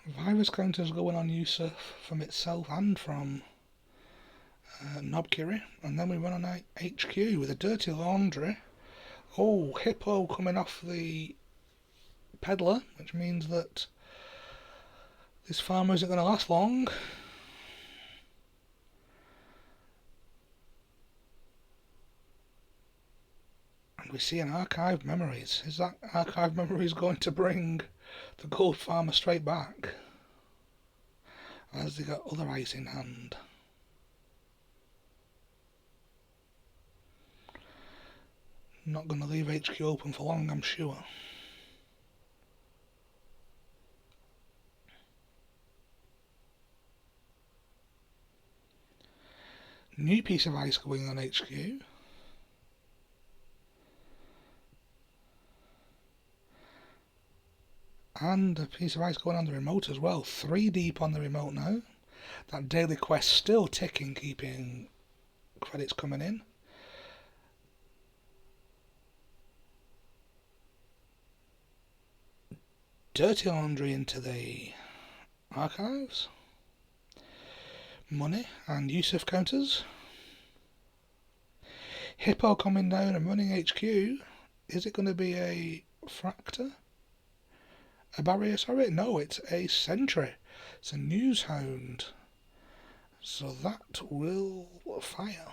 Virus counters going on Yusuf from itself and from Nobkiri, and then we run on HQ with a Dirty Laundry. Oh, Hippo coming off the Peddler, which means that this farmer isn't going to last long. And We see an archive memories. Is that archive memories going to bring the gold farmer straight back? As they got other ice in hand. Not going to leave HQ open for long, I'm sure. New piece of ice going on HQ. And a piece of ice going on the remote as well. 3 deep on the remote now. That daily quest still ticking, keeping credits coming in. Dirty laundry into the archives. Money and Yusuf counters. Hippo coming down and running HQ. Is it going to be a fractor? A barrier, sorry? No, it's a sentry. It's a news hound. So that will fire.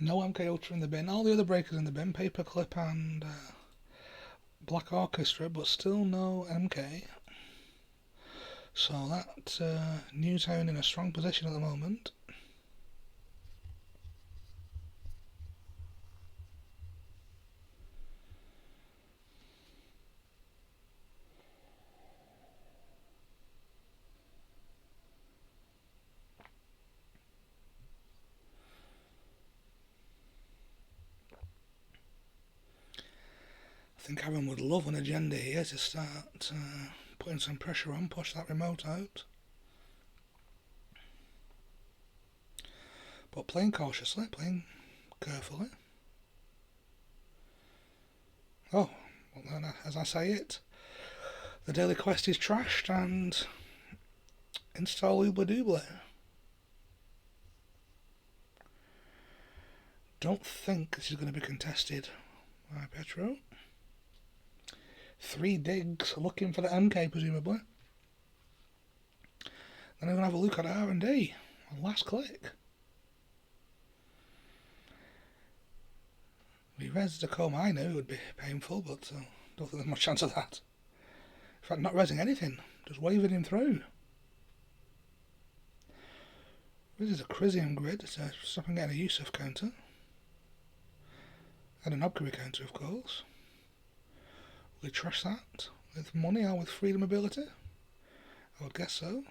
No MK Ultra in the bin. All the other breakers in the bin. Paperclip and Black Orchestra, but still no MK. So that Newtown in a strong position at the moment. I think Aaron would love an agenda here to start putting some pressure on, push that remote out. But playing cautiously, playing carefully. Oh, well then, as I say it, the daily quest is trashed and install Oobla Doobla. Don't think this is going to be contested by Petro. 3 digs looking for the MK presumably. Then I'm going to have a look at R&D. Last click. If he reses the comb, I knew it would be painful, but don't think there's much chance of that. In fact, not resing anything, just waving him through. This is a Chrysium grid, so stop and get a Yusuf counter. And an Obkiri counter, of course. Will he trash that with money or with freedom ability? I would guess so.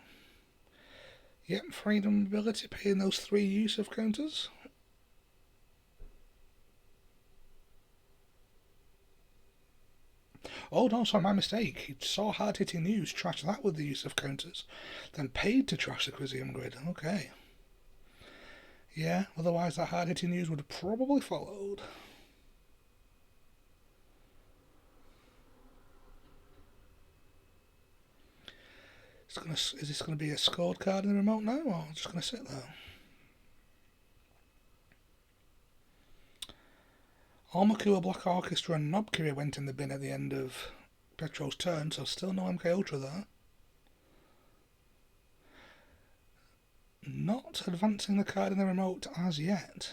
Yep, freedom ability, paying those 3 Yusuf counters. Oh no, sorry, my mistake. He saw hard-hitting news, trashed that with the Yusuf counters, then paid to trash the Chrysium grid. Okay. Yeah, otherwise that hard-hitting news would have probably followed. Is this going to be a scored card in the remote now, or just going to sit there? Almakua, Black Orchestra and Nobkiri went in the bin at the end of Petro's turn, so still no MK Ultra there. Not advancing the card in the remote as yet.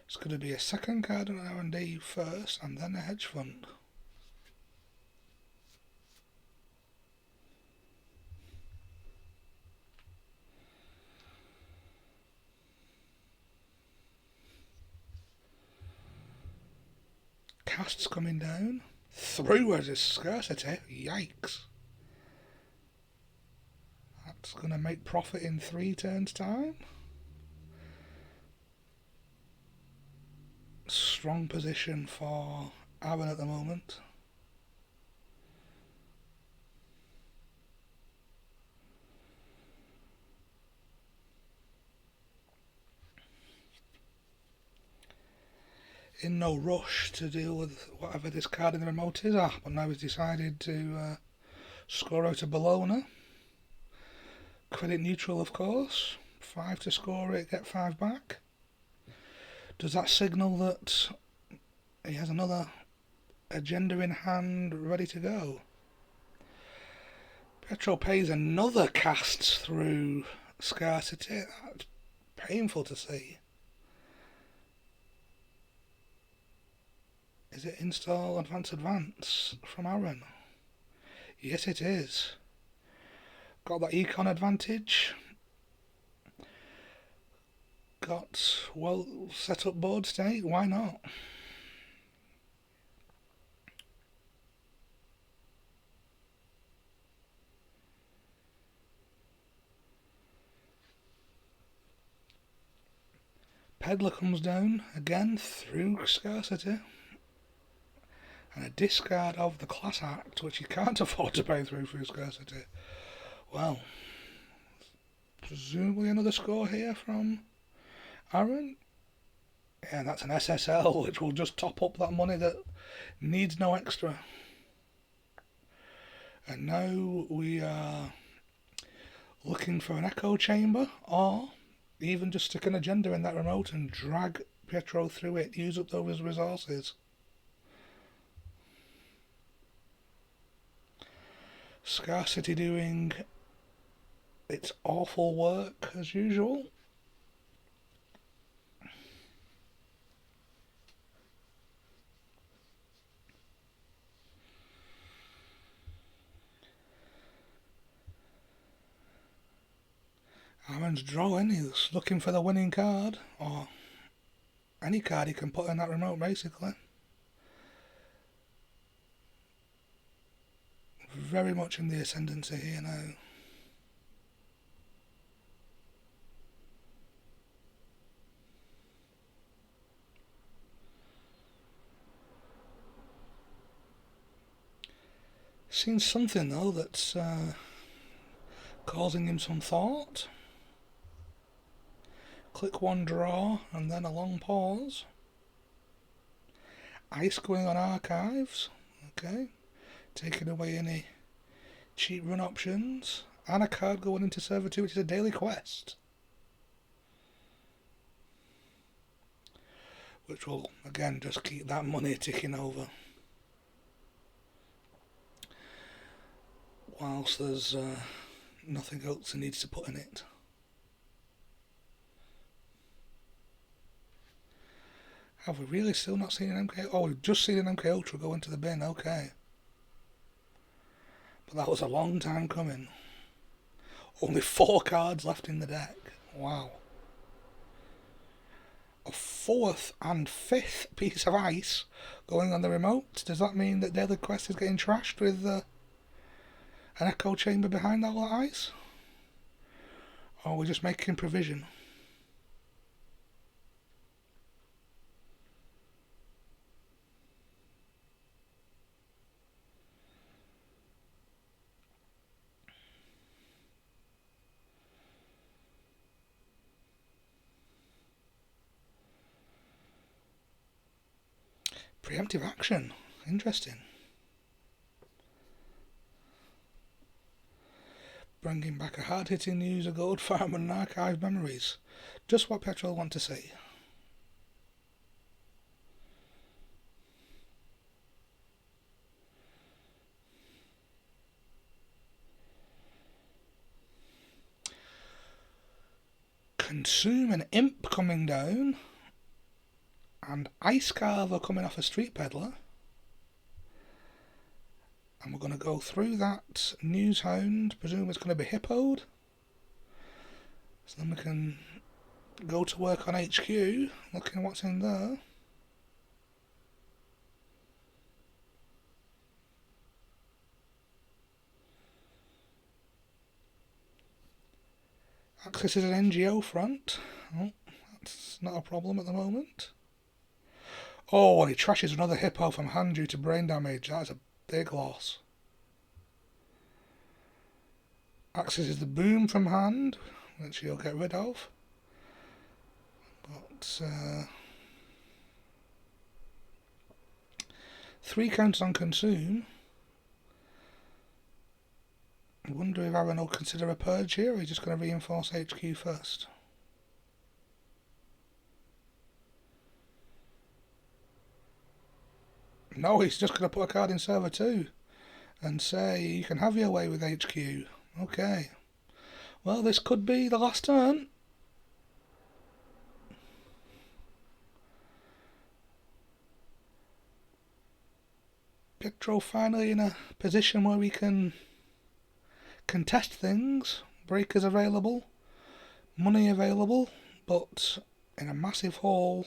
It's going to be a second card on R&D first, and then a hedge fund. Casts coming down. Through as a scarcity. Yikes. That's going to make profit in 3 turns' time. Strong position for Aaron at the moment. In no rush to deal with whatever this card in the remote is, but now he's decided to score out a Bologna. Credit neutral, of course. 5 to score it, get 5 back. Does that signal that he has another agenda in hand ready to go? Petro pays another cast through scarcity. That's painful to see. Is it install advance from Aaron? Yes, it is. Got that econ advantage. Got well set up board state. Why not? Peddler comes down again through scarcity. And a discard of the class act, which you can't afford to pay through scarcity. Well, presumably another score here from Aaron. Yeah, that's an SSL, which will just top up that money that needs no extra. And now we are looking for an echo chamber, or even just stick an agenda in that remote and drag Pietro through it, use up those resources. Scarcity doing its awful work as usual. Aaron's drawing, he's looking for the winning card, or any card he can put in that remote basically. Very much in the ascendancy here now. Seen something though that's causing him some thought. Click one draw and then a long pause. Ice going on archives. Okay. Taking away any cheap run options. And a card going into server 2, which is a daily quest. Which will, again, just keep that money ticking over. Whilst there's nothing else he needs to put in it. Have we really still not seen an MK? Oh, we've just seen an MK Ultra go into the bin, okay. But that was a long time coming. Only 4 cards left in the deck. Wow. A 4th and 5th piece of ice going on the remote. Does that mean that Daily Quest is getting trashed with an echo chamber behind all that ice? Or are we just making provision? Preemptive action. Interesting. Bringing back a hard-hitting news of gold farm and archive memories. Just what Petrol want to see. Consume an imp coming down. And Ice Carver coming off a Street Peddler. And we're going to go through that News Hound. Presume it's going to be hippoed. So then we can go to work on HQ, looking at what's in there. Access is an NGO front. Oh, that's not a problem at the moment. Oh, and he trashes another hippo from hand due to brain damage. That's a big loss. Accesses the boom from hand, which he'll get rid of. But 3 counters on consume. I wonder if Aaron will consider a purge here, or he's just going to reinforce HQ first. No, he's just going to put a card in server 2 and say you can have your way with HQ. Okay. Well, this could be the last turn. Pietro finally in a position where we can contest things. Breakers available, money available, but in a massive hole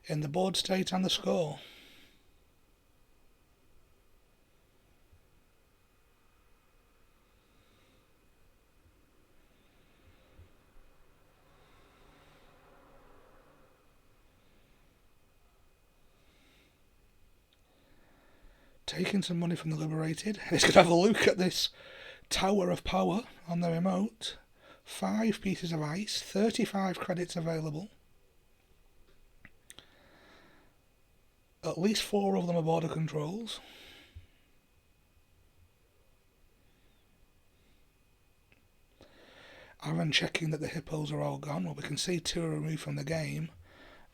in the board state and the score. Taking some money from the Liberated. He's going to have a look at this Tower of Power on the remote. 5 pieces of ice, 35 credits available. At least 4 of them are border controls. Aaron checking that the hippos are all gone. Well, we can see 2 are removed from the game,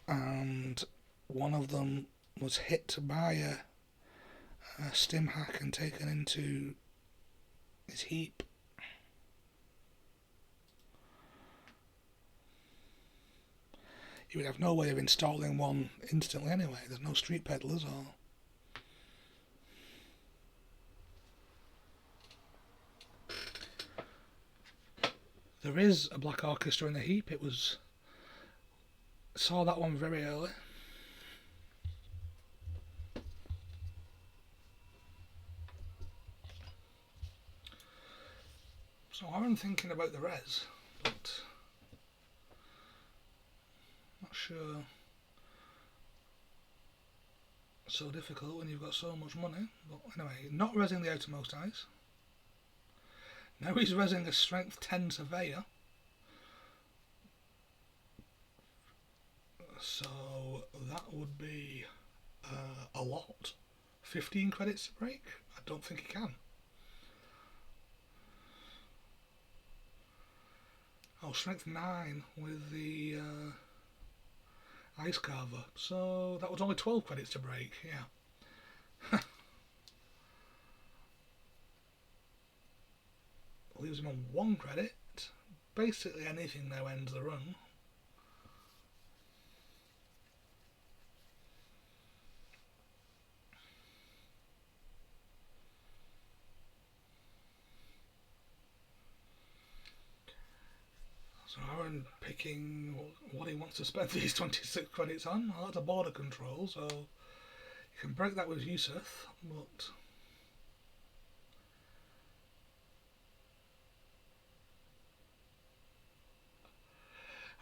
and one of them was hit by a stim hack and taken into his heap. You would have no way of installing one instantly anyway. There's no street peddlers or... There is a Black Orchestra in the heap. It was... Saw that one very early. So I'm thinking about the res, but not sure. So difficult when you've got so much money. But anyway, not resing the outermost ice. Now he's resing a strength 10 surveyor. So that would be a lot. 15 credits to break? I don't think he can. Oh, strength 9 with the ice carver. So that was only 12 credits to break, yeah. Leaves him on 1 credit. Basically anything now ends the run. So Aaron picking what he wants to spend these 26 credits on. Well, that's a border control, so you can break that with Yusuf, but...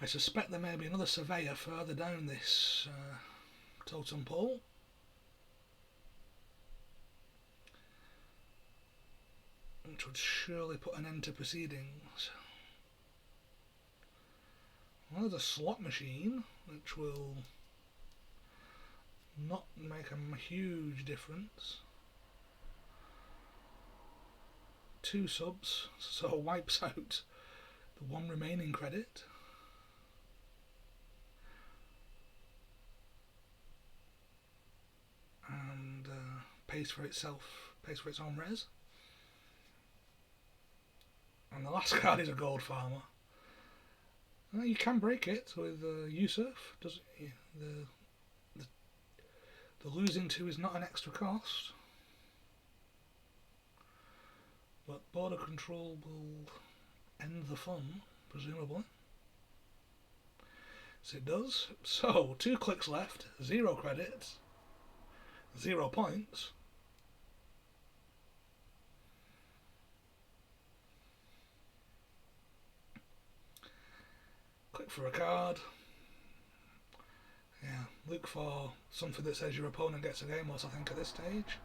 I suspect there may be another surveyor further down this totem pole. Which would surely put an end to proceedings. Well, there's a slot machine, which will not make a huge difference. 2 subs, so wipes out the 1 remaining credit. And pays for itself, pays for its own res. And the last card is a gold farmer. You can break it with Yusuf. The losing 2 is not an extra cost. But border control will end the fun, presumably. So it does. So 2 clicks left, 0 credits, 0 points. Click for a card. Yeah, look for something that says your opponent gets a game loss, I think, at this stage.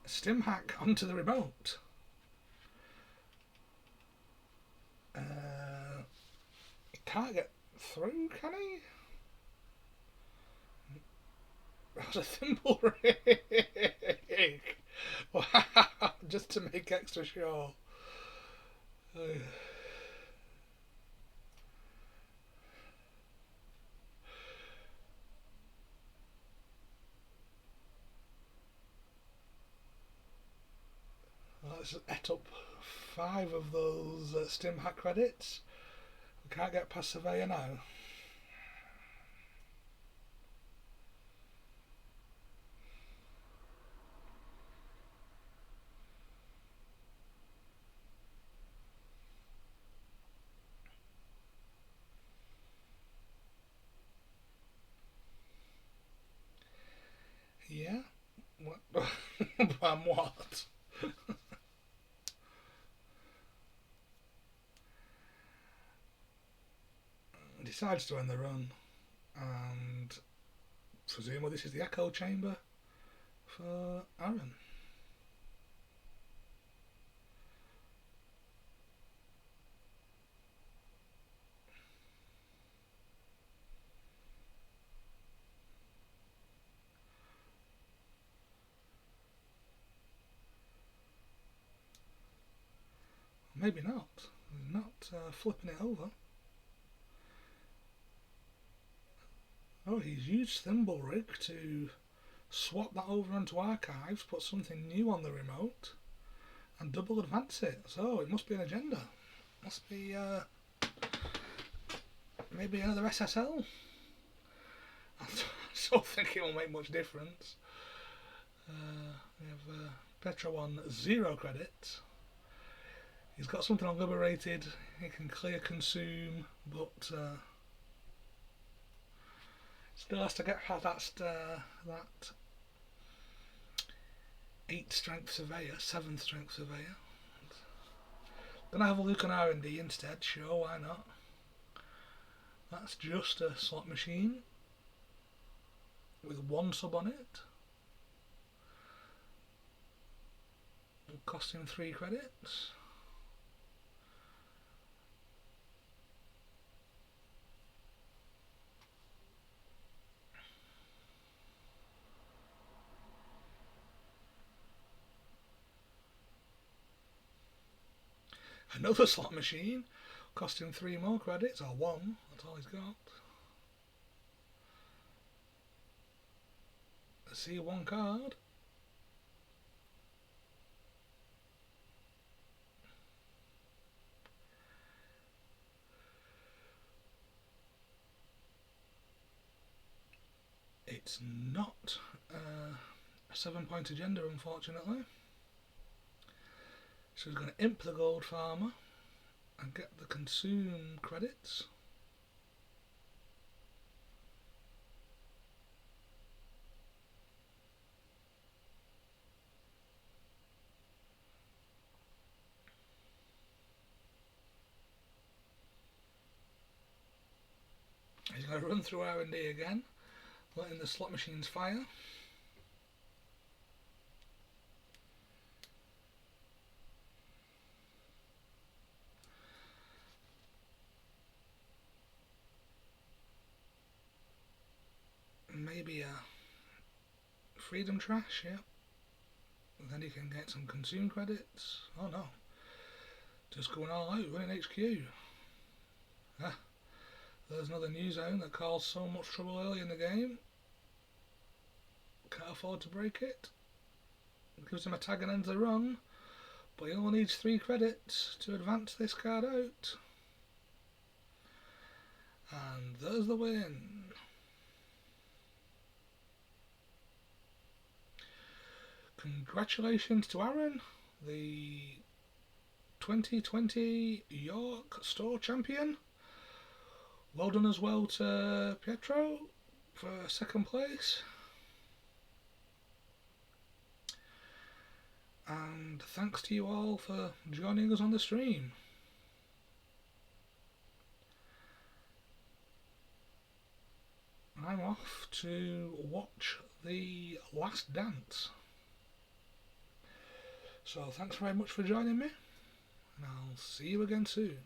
Stim hack onto the remote. He can't get through, can he? That was a thimble rig. Wow, just to make extra sure. let's et up 5 of those stim hack credits. We can't get past Surveyor now. Yeah? What? What? Decides to end the run, and presumably this is the echo chamber for Aaron. Maybe not. He's not flipping it over. Oh, he's used Thimble Rig to swap that over onto archives, put something new on the remote, and double advance it. So it must be an agenda. Must be maybe another SSL. I don't think it will make much difference. We have Petro on 0 credits. He's got something on Liberated. He can clear Consume, but still has to get past that 8 strength surveyor, 7th strength surveyor. Gonna have a look on R&D instead. Sure, why not? That's just a slot machine with 1 sub on it, costing 3 credits. Another slot machine, costing 3 more credits, or 1, that's all he's got. Let's see 1 card. It's not a 7-point agenda, unfortunately. So he's going to imp the Gold Farmer and get the Consume credits. He's going to run through R&D again, letting the slot machines fire. Maybe a Freedom Trash, yeah. And then he can get some Consume credits. Oh no. Just going all out, running HQ. Ah, there's another new zone that caused so much trouble early in the game. Can't afford to break it. Gives him a tag and ends the run, but he only needs 3 credits to advance this card out. And there's the win. Congratulations to Aaron, the 2020 York Store Champion. Well done as well to Pietro for 2nd place. And thanks to you all for joining us on the stream. I'm off to watch The Last Dance. So thanks very much for joining me, and I'll see you again soon.